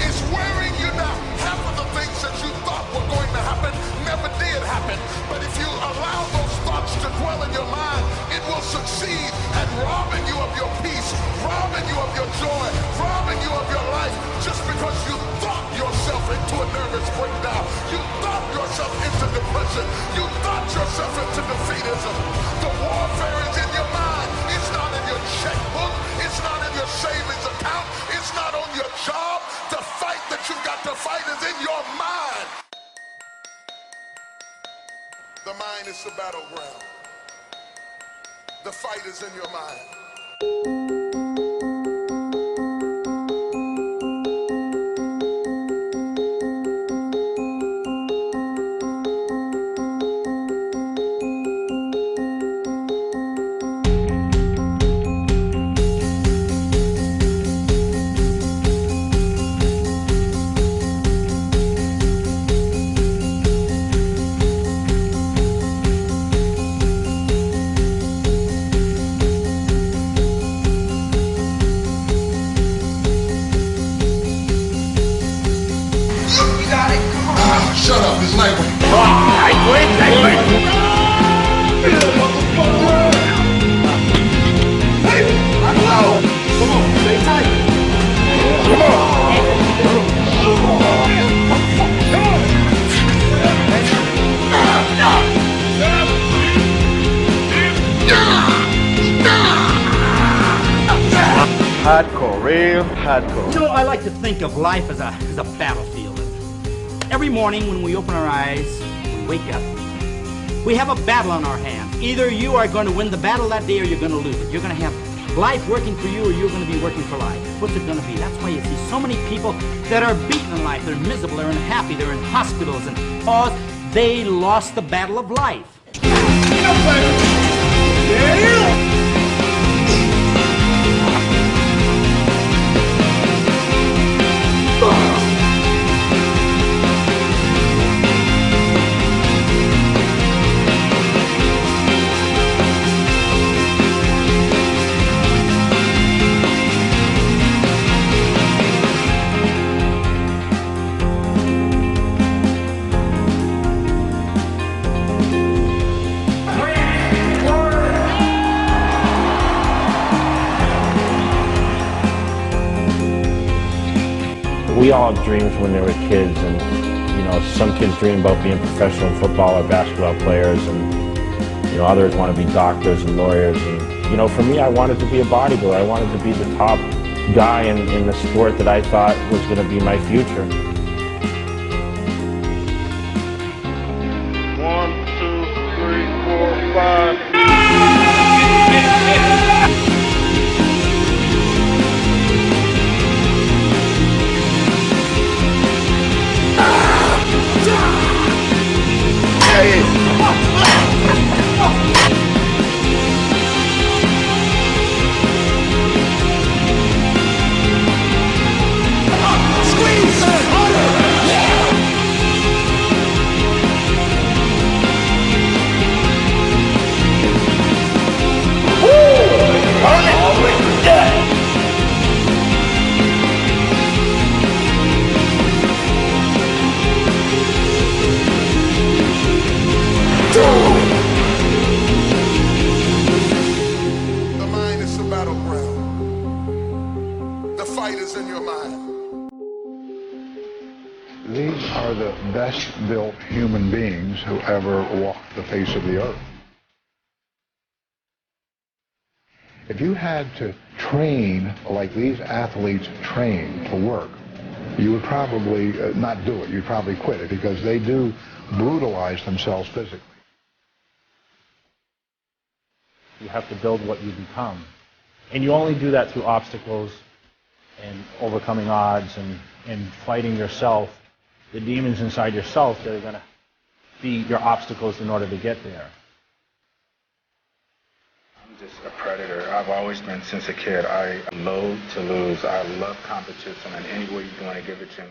It's wearing you down. Half of the things that you thought were going to happen never did happen. But if you allow those thoughts to dwell in your mind, it will succeed at robbing you of your peace, robbing you of your joy, robbing you of your life, just because you thought yourself into a nervous breakdown. You thought yourself into depression. You thought yourself into defeatism. The warfare is in your mind. It's not in your checkbook. It's not in your savings account. It's not on your job. The fight that you've got to fight is in your mind. The mind is the battleground. The fight is in your mind. Shut up, it's lightweight. Lightweight. Hey, come on, stay tight. Come Hardcore, real hardcore. You know, I like to think of life as a battlefield. Every morning when we open our eyes, we wake up, we have a battle on our hands. Either you are going to win the battle that day or you're going to lose it. You're going to have life working for you or you're going to be working for life. What's it going to be? That's why you see so many people that are beaten in life. They're miserable, they're unhappy, they're in hospitals, and all. They lost the battle of life. We all have dreams when they were kids, and you know, some kids dream about being professional football or basketball players, and you know, others want to be doctors and lawyers. And you know, for me, I wanted to be a bodybuilder. I wanted to be the top guy in the sport that I thought was going to be my future. 1, 2, 3, 4, 5. These are the best built human beings who ever walked the face of the earth. If you had to train like these athletes train for work, you would probably not do it. You'd probably quit it because they do brutalize themselves physically. You have to build what you become. And you only do that through obstacles and overcoming odds and fighting yourself, the demons inside yourself that are going to be your obstacles in order to get there. I'm just a predator. I've always been since a kid. I loathe to lose. I love competition, and any way you want to give it to me.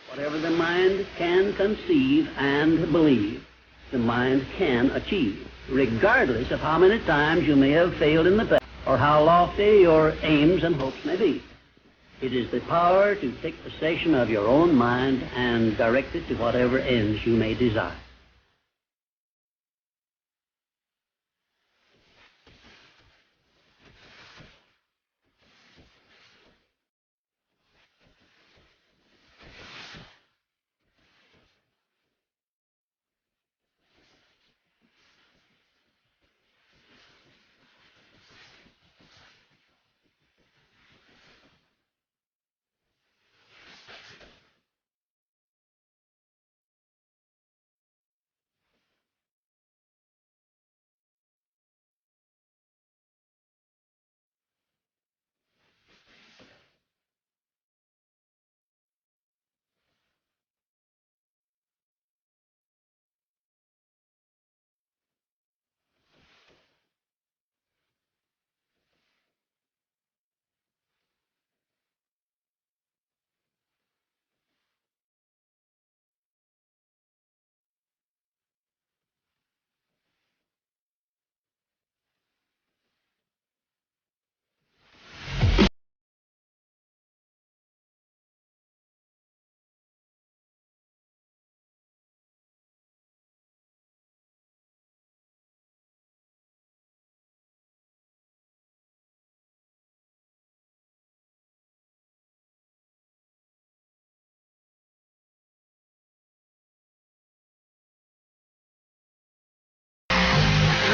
Whatever the mind can conceive and believe, the mind can achieve, regardless of how many times you may have failed in the past or how lofty your aims and hopes may be. It is the power to take possession of your own mind and direct it to whatever ends you may desire.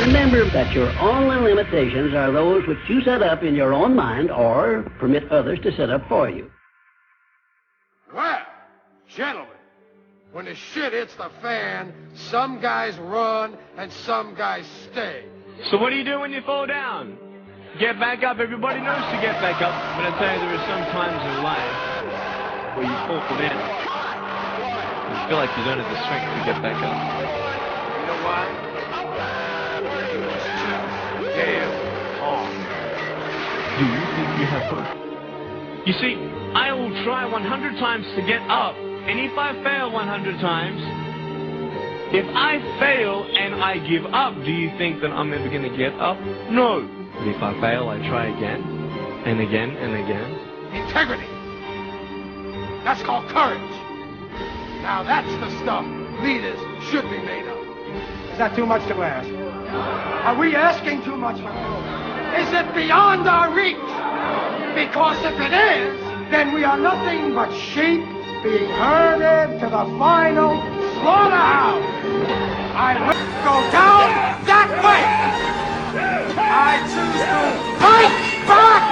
Remember that your only limitations are those which you set up in your own mind or permit others to set up for you. Well, gentlemen, when the shit hits the fan, some guys run and some guys stay. So what do you do when you fall down? Get back up. Everybody knows to get back up. But I tell you, there are some times in life where you fall down. You feel like you don't have the strength to get back up. You know why? Damn hard. Do you think you have hope? You see, I will try 100 times to get up, And if I fail 100 times, if I fail and I give up, do you think that I'm ever going to get up? No. But if I fail, I try again, and again, and again. Integrity. That's called courage. Now that's the stuff leaders should be made of. Is that too much to ask? Are we asking too much? Is it beyond our reach? Because if it is, then we are nothing but sheep being herded to the final slaughterhouse. I will go down that way. I choose to fight back.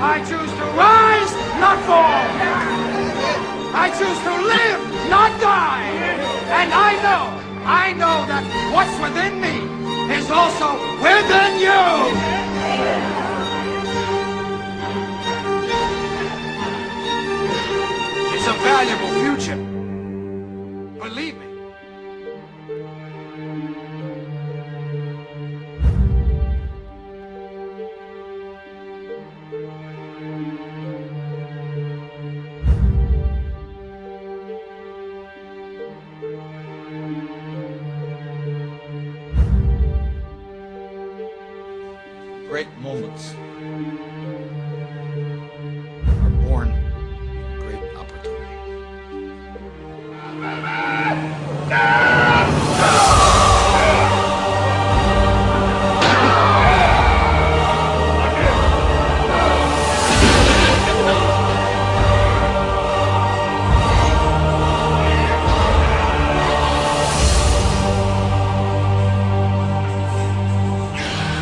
I choose to rise, not fall. I choose to live, not die. And I know that what's within me is also within you. It's a valuable future. Believe me. Great moments are born of great opportunity.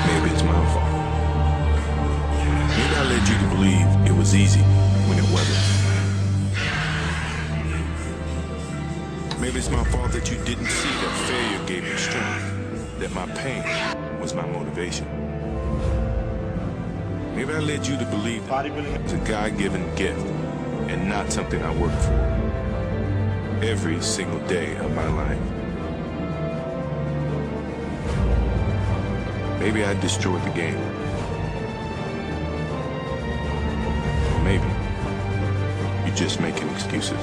Maybe it's my fault. Maybe I led you to believe it was easy when it wasn't. Maybe it's my fault that you didn't see that failure gave me strength, that my pain was my motivation. Maybe I led you to believe that it's a God-given gift and not something I work for every single day of my life. Maybe I destroyed the game. Or maybe you're just making excuses.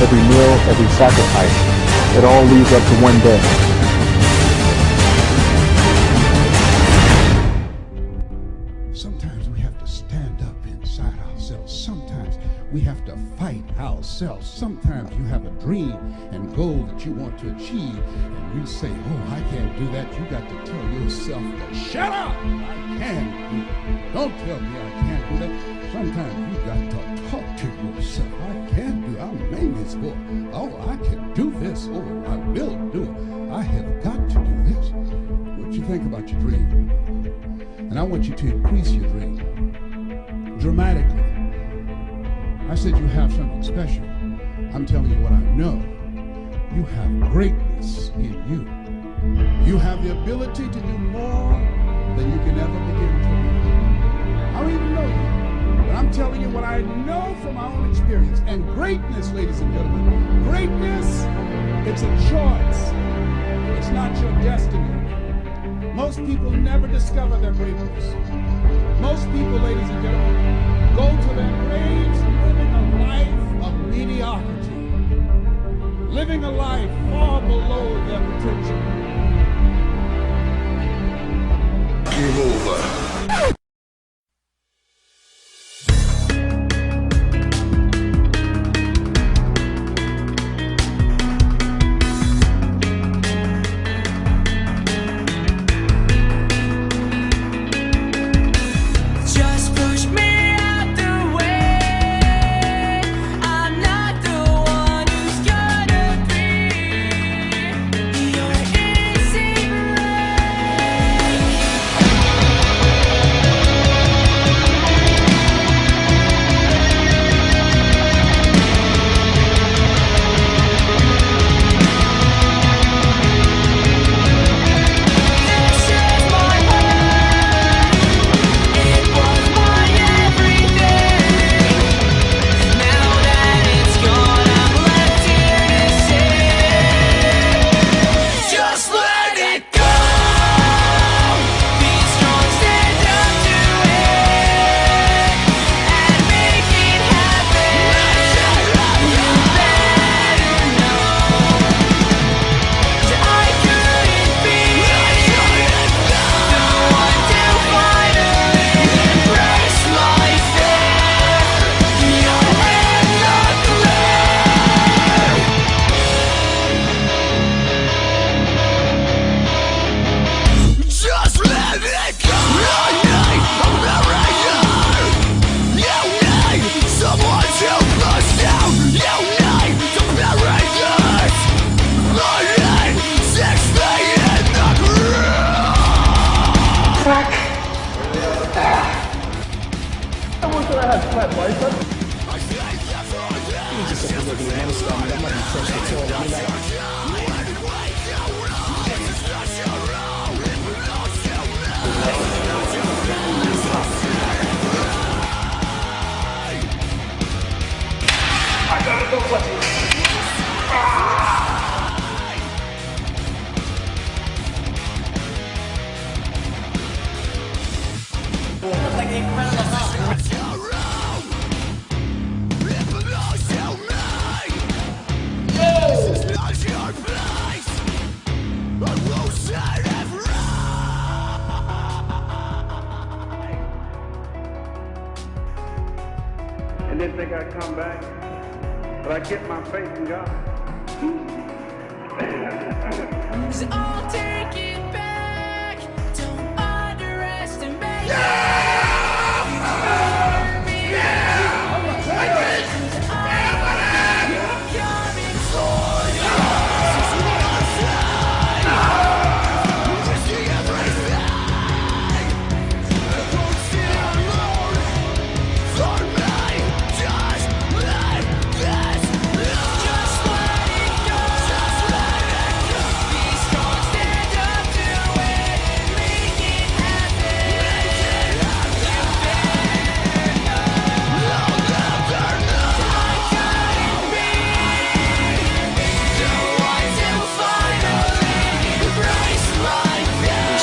Every meal, every sacrifice, it all leads up to one day. Sometimes we have to stand up inside ourselves. Sometimes we have to fight ourselves. Sometimes you have a dream and goal that you want to achieve, and you say, oh, I can't do that. You got to tell yourself to shut up. I can do it. Don't tell me I can't do that. Sometimes you got to talk to yourself. I can do it. I'm made this for. Oh, I can do this. Oh, I will do it. I have got to do this. What you think about your dream? And I want you to increase your dream dramatically. I said you have something special. I'm telling you what I know. You have greatness in you. You have the ability to do more than you can ever begin to do. I don't even know you. But I'm telling you what I know from my own experience. And greatness, ladies and gentlemen, greatness, it's a choice. It's not your destiny. Most people never discover their greatness. Most people, ladies and gentlemen, go to their graves living a life of mediocrity, living a life far below their potential. Game over. And didn't think I'd come back, but I kept my faith in God. So I'll take it back. Don't underestimate.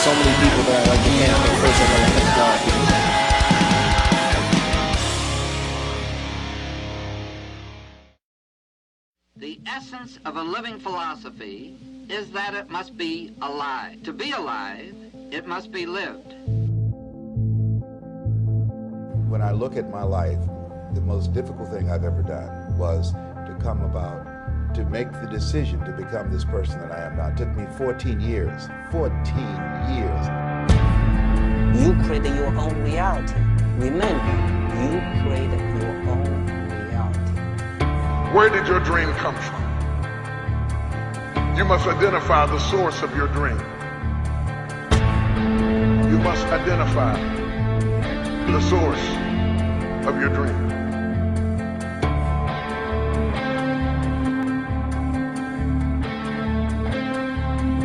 So many people that like they can't make first and thank God. The essence of a living philosophy is that it must be alive. To be alive, it must be lived. When I look at my life, the most difficult thing I've ever done was to make the decision to become this person that I am now. It took me 14 years. 14 years. You created your own reality. Remember, you created your own reality. Where did your dream come from? You must identify the source of your dream. You must identify the source of your dream.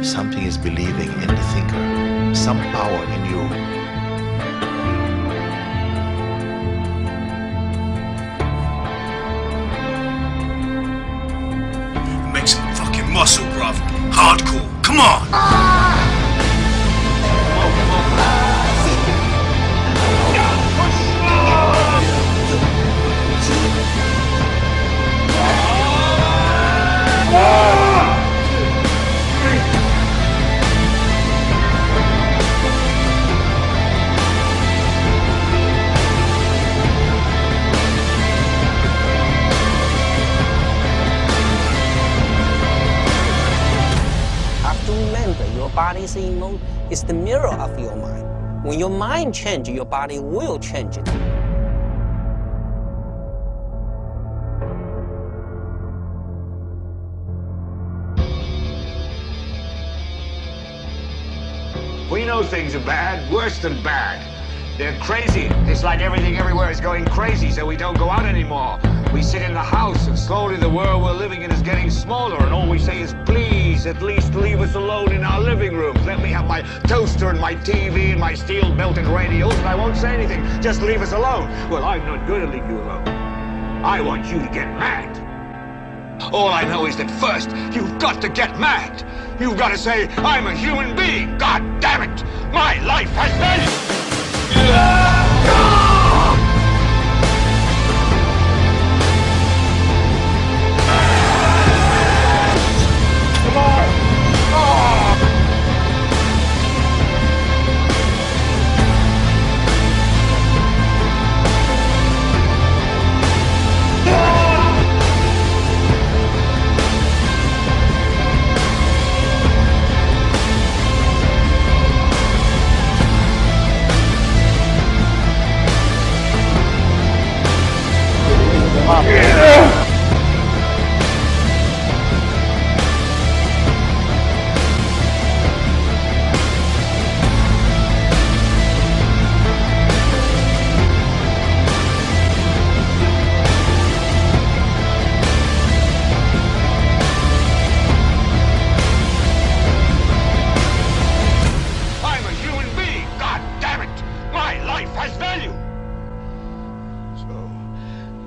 Something is believing in the thinker, some power in you. Make some fucking muscle, bruv. Hardcore. Come on! body's is the mirror of your mind. When your mind changes, your body will change it. We know things are bad, worse than bad. They're crazy. It's like everything everywhere is going crazy, so we don't go out anymore. We sit in the house, and slowly the world we're living in is getting smaller, and all we say is, please, at least leave us alone in our living rooms. Let me have my toaster and my TV and my steel-belted radios, and I won't say anything. Just leave us alone. Well, I'm not going to leave you alone. I want you to get mad. All I know is that first, you've got to get mad. You've got to say, I'm a human being. God damn it. My life has value. Come on.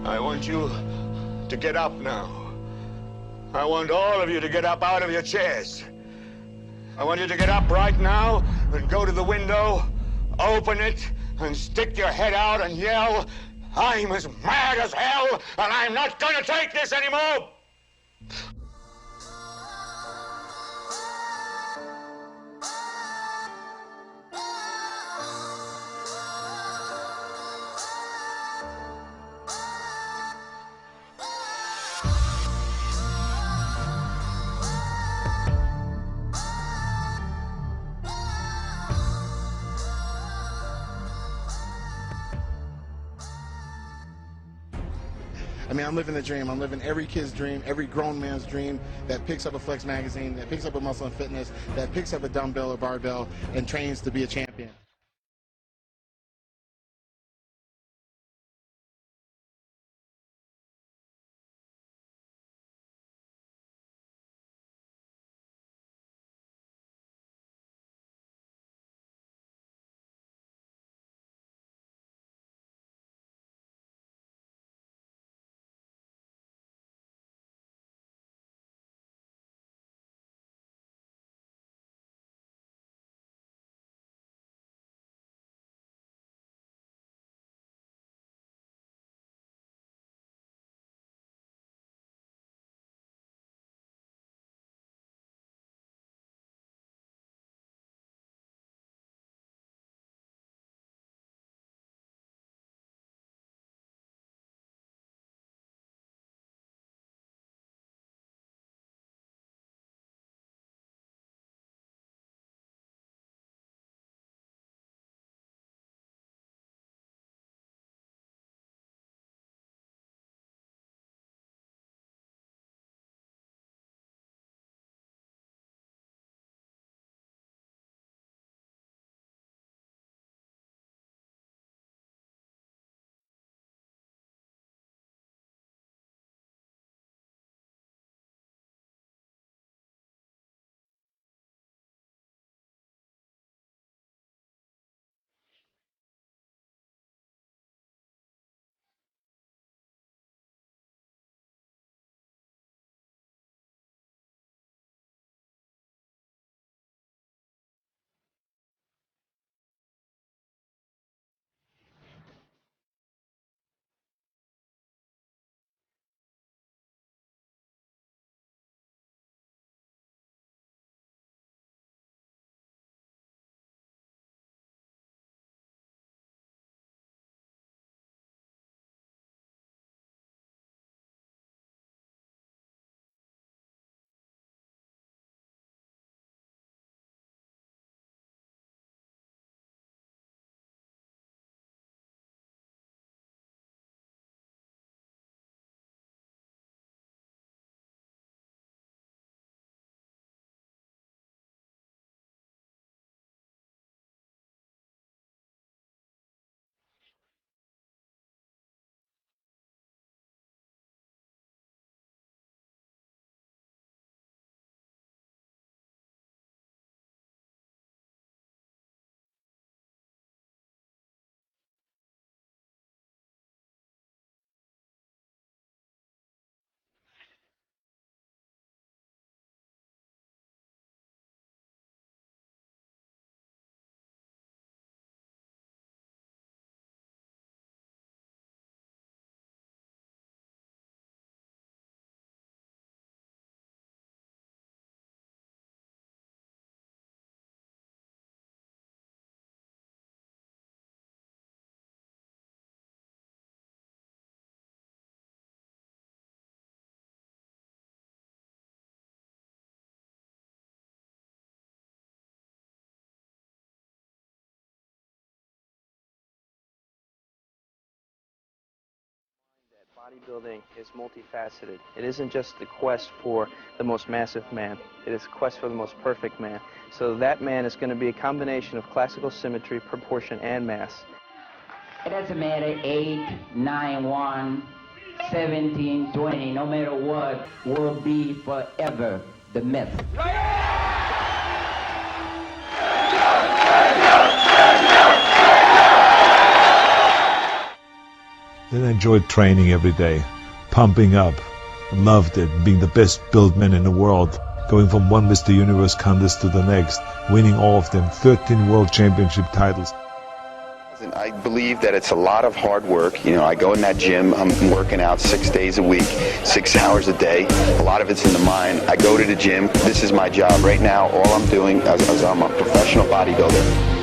I want you to get up now. I want all of you to get up out of your chairs. I want you to get up right now and go to the window, open it, and stick your head out and yell, I'm as mad as hell, and I'm not going to take this anymore! I mean, I'm living the dream. I'm living every kid's dream, every grown man's dream that picks up a Flex magazine, that picks up a Muscle and Fitness, that picks up a dumbbell or barbell and trains to be a champion. Bodybuilding is multifaceted. It isn't just the quest for the most massive man. It is a quest for the most perfect man. So that man is going to be a combination of classical symmetry, proportion, and mass. It doesn't matter 8, 9, 1, 17, 20, no matter what, will be forever the myth. Then I enjoyed training every day, pumping up, loved it, being the best built man in the world, going from one Mr. Universe contest to the next, winning all of them, 13 World Championship titles. I believe that it's a lot of hard work. You know, I go in that gym, I'm working out 6 days a week, 6 hours a day. A lot of it's in the mind. I go to the gym. This is my job. Right now, all I'm doing is I'm a professional bodybuilder.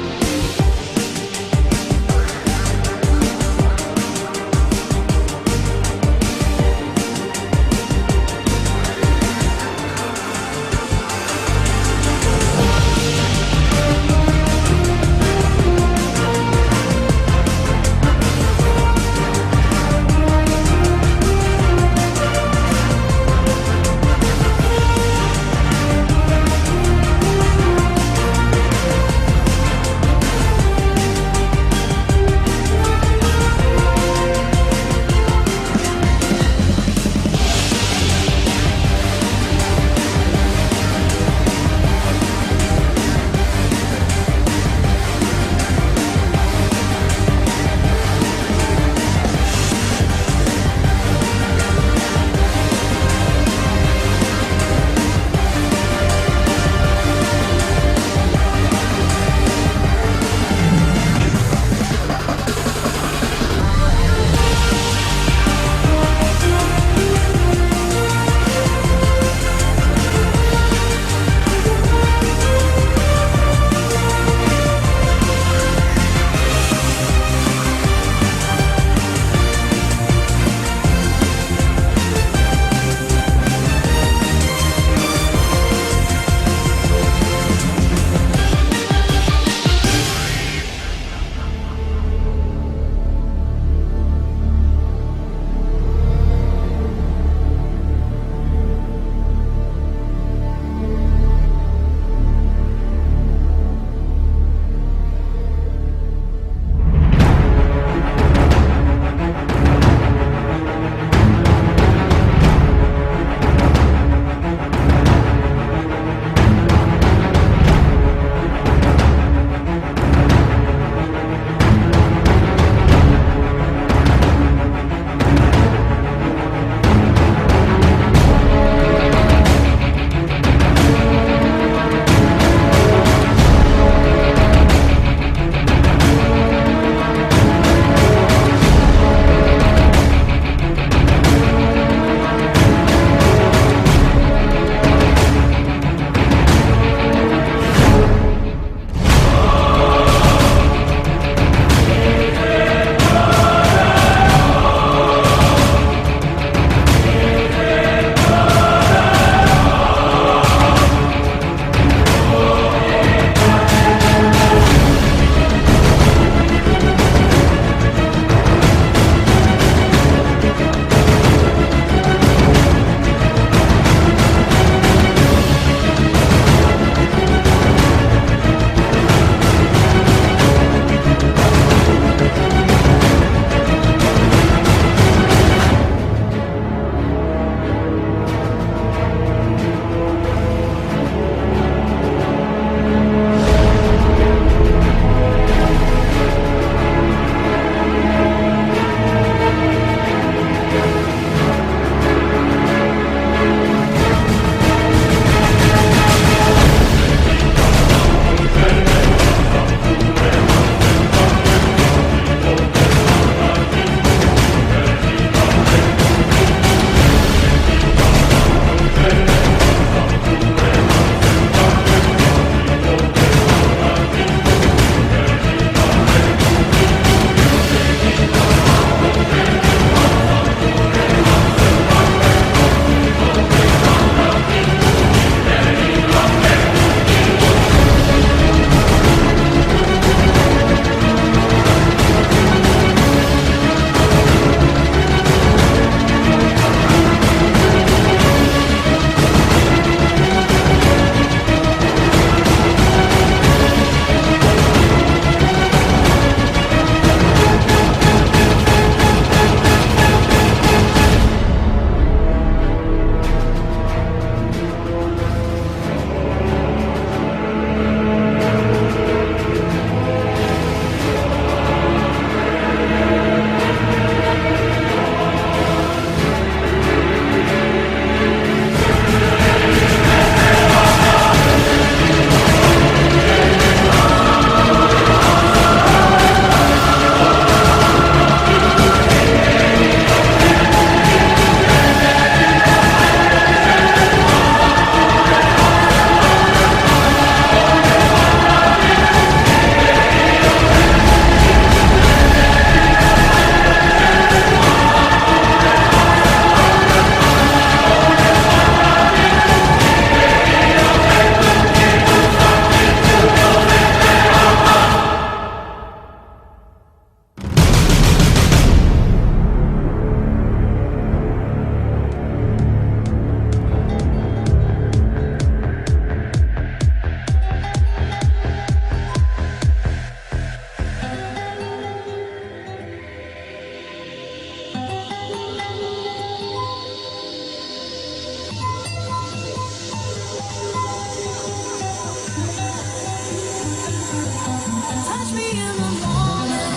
Touch me in the morning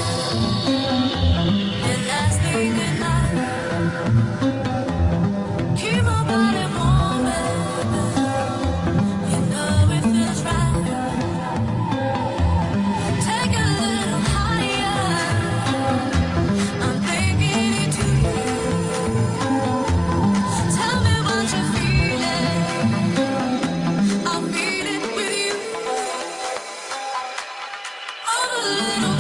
and last thing at night. Keep my body warm, baby. You know it feels right. Take a little higher. I'm thinking it too. Tell me what you're feeling. I'll feel it with you. All a little.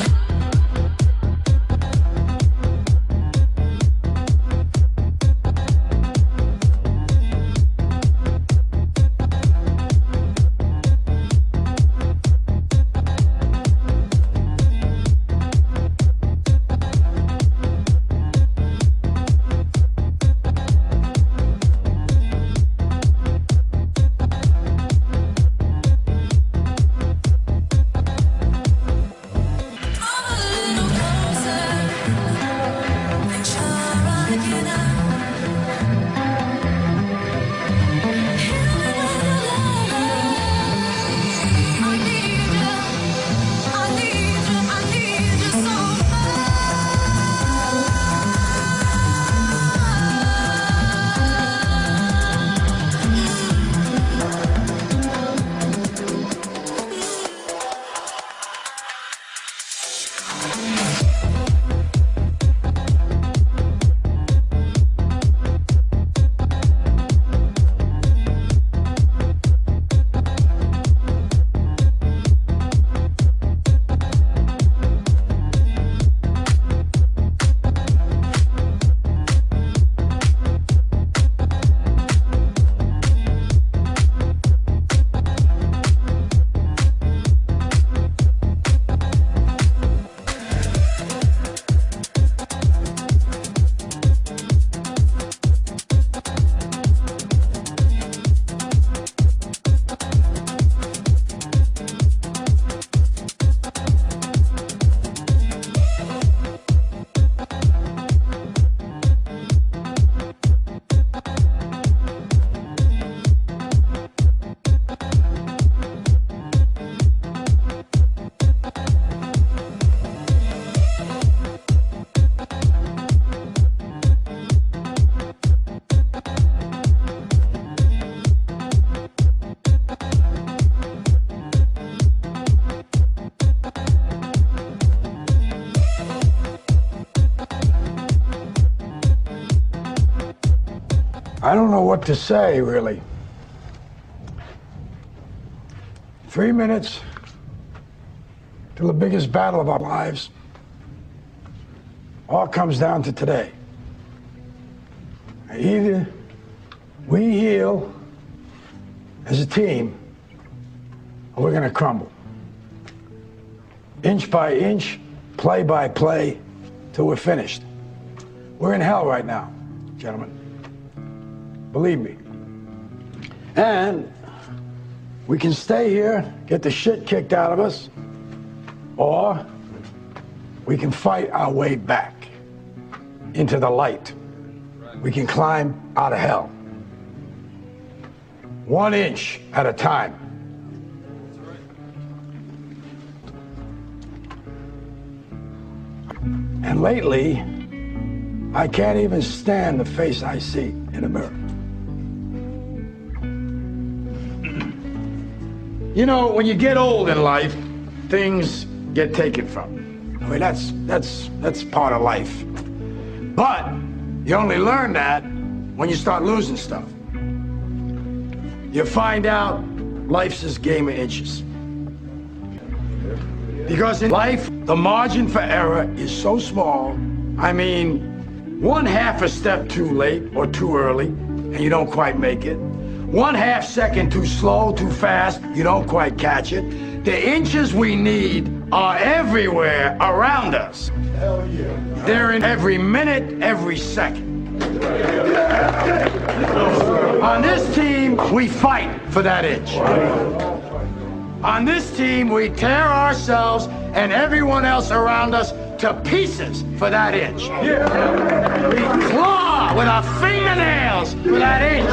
I don't know what to say, really. 3 minutes to the biggest battle of our lives. All comes down to today. Either we heal as a team, or we're gonna crumble. Inch by inch, play by play, till we're finished. We're in hell right now, gentlemen. Believe me. And we can stay here, get the shit kicked out of us, or we can fight our way back into the light. We can climb out of hell. 1 inch at a time. And lately, I can't even stand the face I see in the mirror. You know, when you get old in life, things get taken from you. I mean, that's part of life. But you only learn that when you start losing stuff. You find out life's this game of inches. Because in life, the margin for error is so small. I mean, 1/2 a step too late or too early, and you don't quite make it. 1/2 second too slow, too fast, you don't quite catch it. The inches we need are everywhere around us. Hell yeah. They're in every minute, every second. On this team, we fight for that inch. On this team, we tear ourselves and everyone else around us to pieces for that inch. We claw with our fingernails for that inch.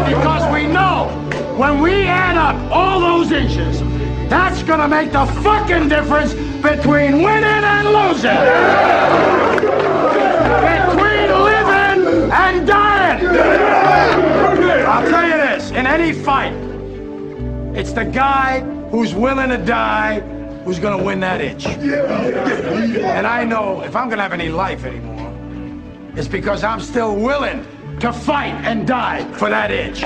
Because we know when we add up all those inches, That's gonna make the fucking difference between winning and losing. Between living and dying. I'll tell you this, in any fight, it's the guy who's willing to die who's gonna win that itch. And I know if I'm gonna have any life anymore, it's because I'm still willing to fight and die for that itch.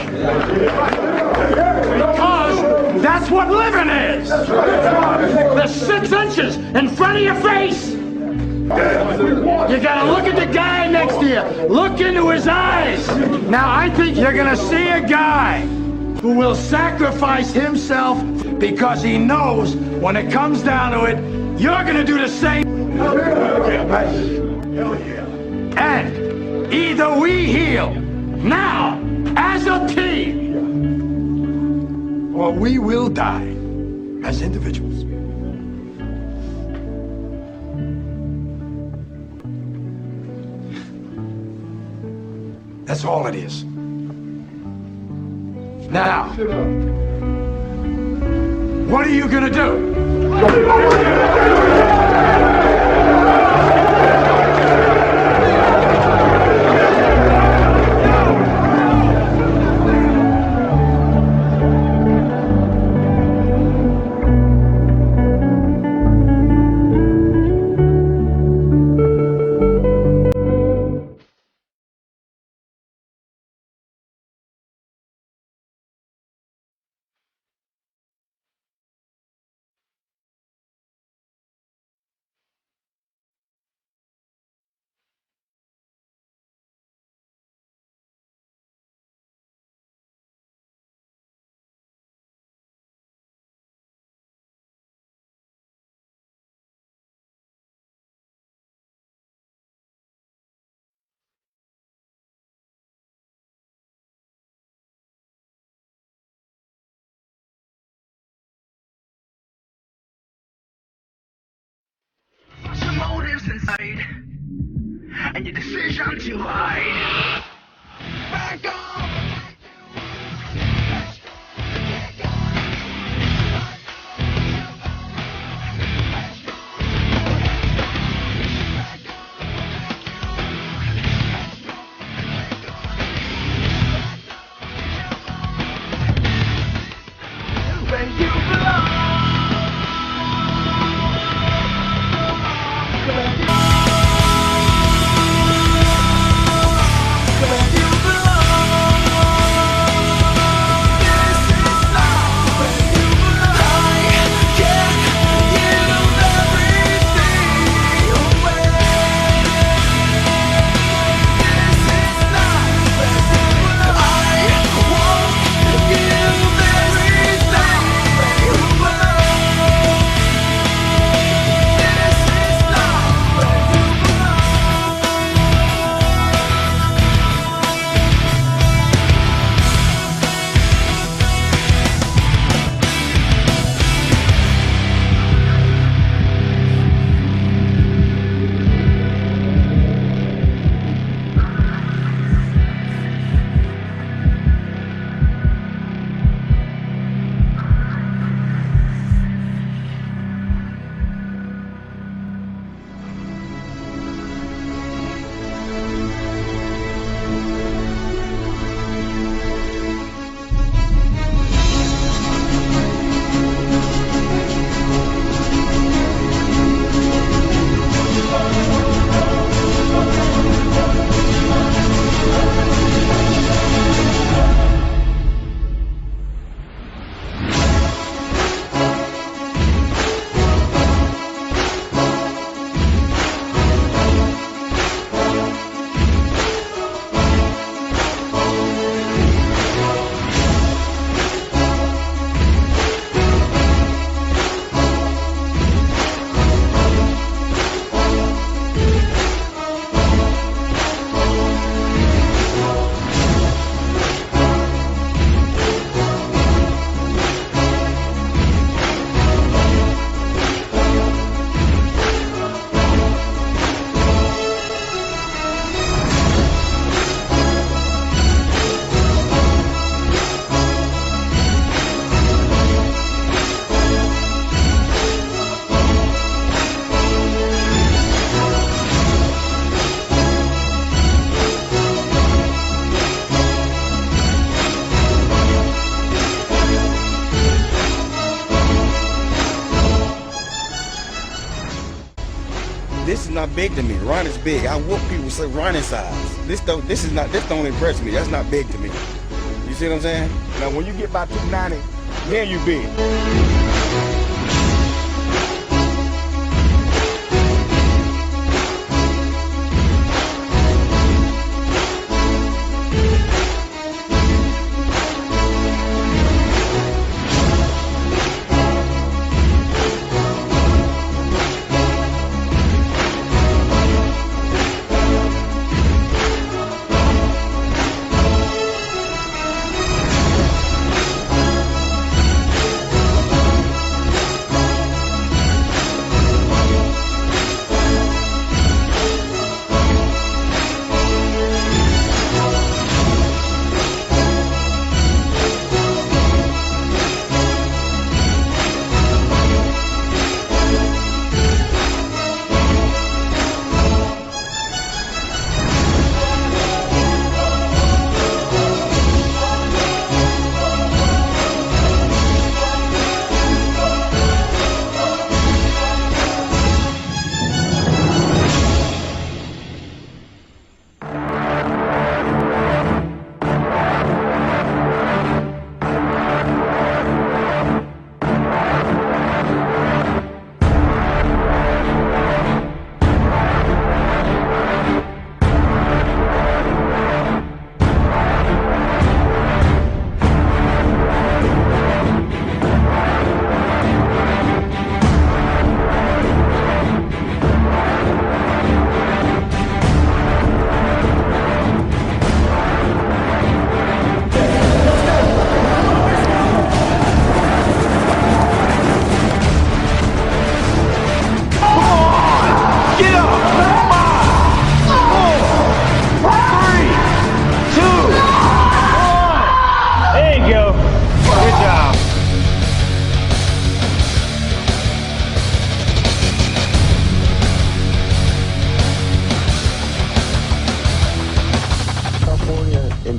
Because that's what living is. The 6 inches in front of your face. You gotta look at the guy next to you. Look into his eyes. Now I think you're gonna see a guy who will sacrifice himself because he knows when it comes down to it, you're gonna do the same. And either we heal now as a team, or we will die as individuals. That's all it is. Now, what are you gonna do? Motives inside, and your decision to hide. Back off. Where you belong. this is not big to me. Ron is big. I whoop people say Ron is size. This don't impress me. That's not big to me. You see what I'm saying? Now when you get about 290, then you big.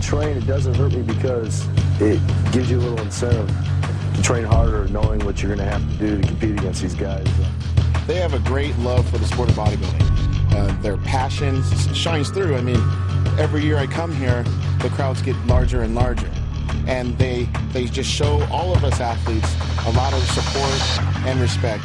Train, it doesn't hurt me because it gives you a little incentive to train harder, knowing what you're going to have to do to compete against these guys. They have a great love for the sport of bodybuilding. Their passion shines through. I mean, every year I come here, the crowds get larger and larger. And they just show all of us athletes a lot of support and respect.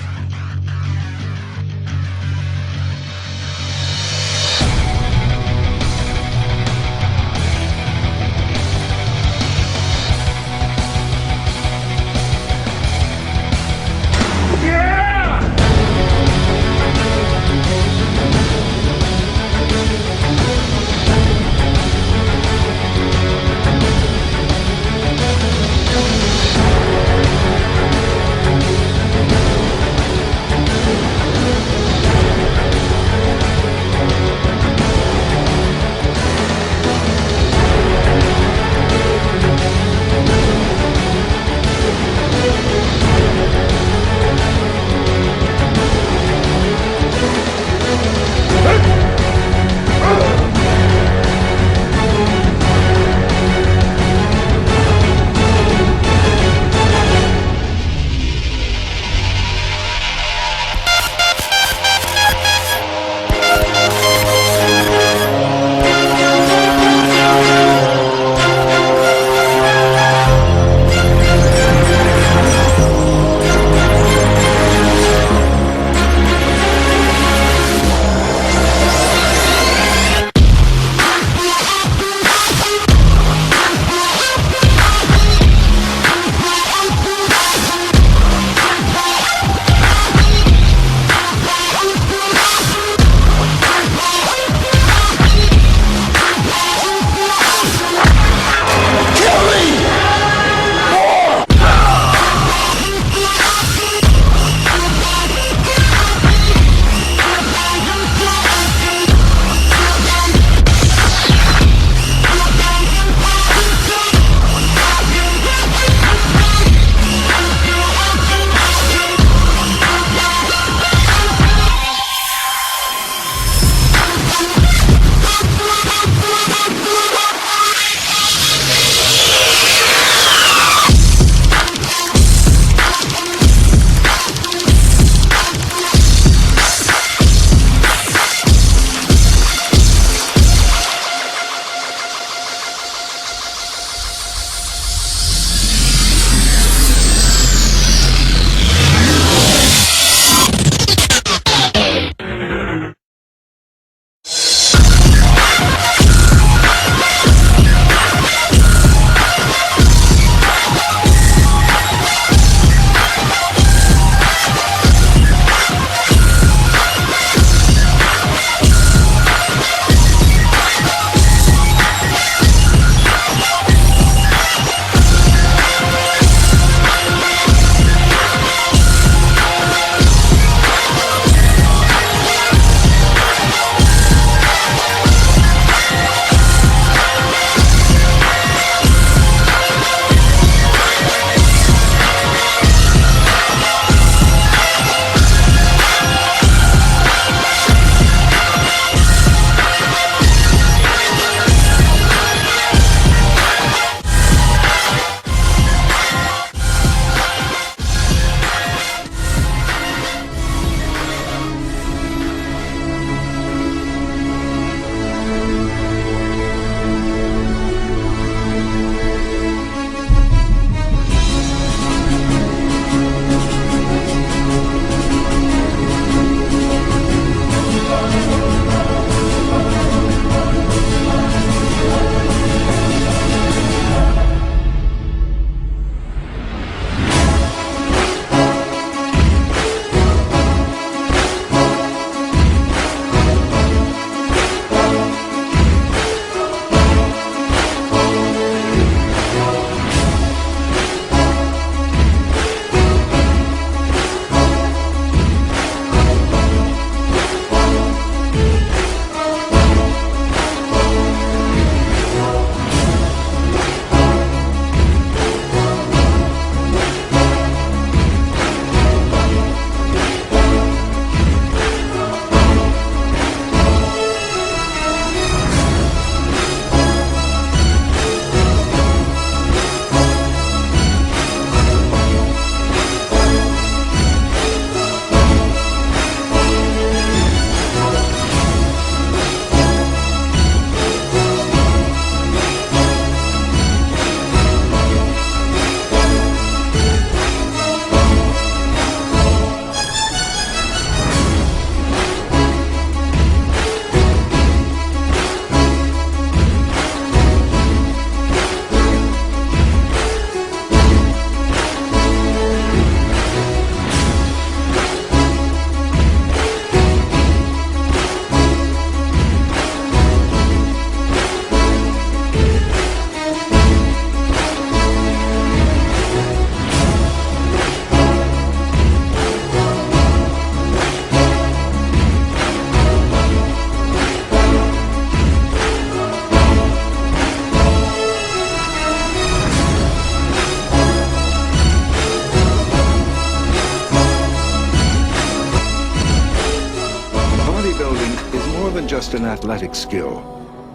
than just an athletic skill.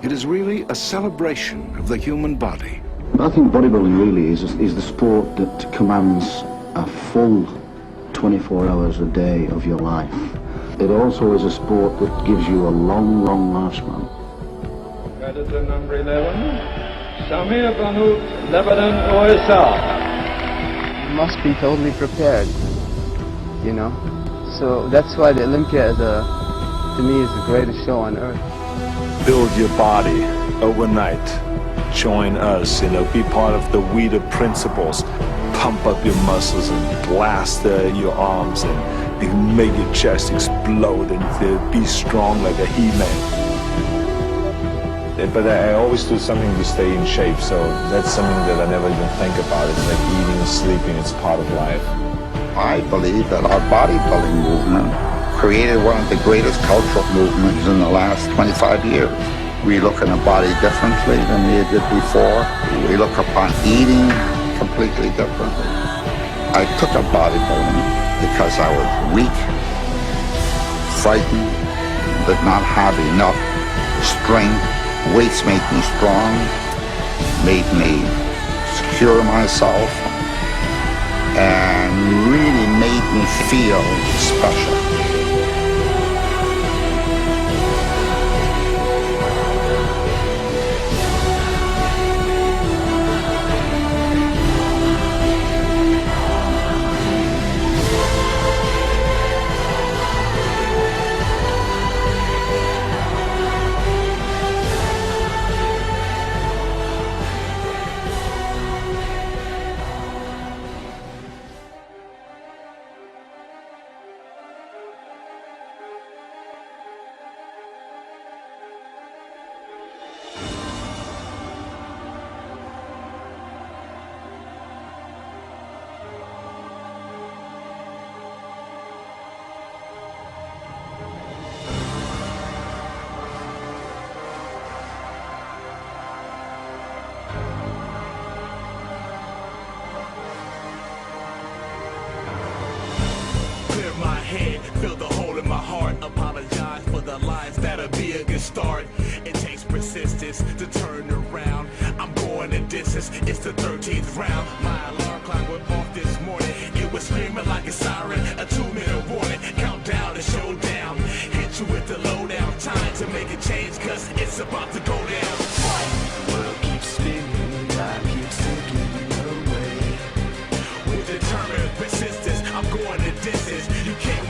It is really a celebration of the human body. I think bodybuilding really is the sport that commands a full 24 hours a day of your life. It also is a sport that gives you a long, long lifespan. Competitor number 11, Samir Banut, Lebanon, OSR. You must be totally prepared, you know. So that's why the Olympia is to me, is the greatest show on earth. Build your body overnight. Join us, be part of the WIDA principles. Pump up your muscles and blast your arms and make your chest explode and be strong like a He-Man. But I always do something to stay in shape, so that's something that I never even think about. It's like eating and sleeping, it's part of life. I believe that our bodybuilding movement created one of the greatest cultural movements in the last 25 years. We look at the body differently than we did before. We look upon eating completely differently. I took up bodybuilding because I was weak, frightened, did not have enough strength. Weights made me strong, made me secure myself, and really made me feel special. Fill the hole in my heart. Apologize for the lies that'll be a good start. It takes persistence to turn around. I'm going a distance. It's the 13th round. My alarm clock went off this morning. It was screaming like a siren. A 2-minute warning. Countdown to showdown. Hit you with the lowdown. Time to make a change, cause it's about to go down. The world keeps spinning. Time keeps ticking away. With determined persistence, I'm going the distance. You can't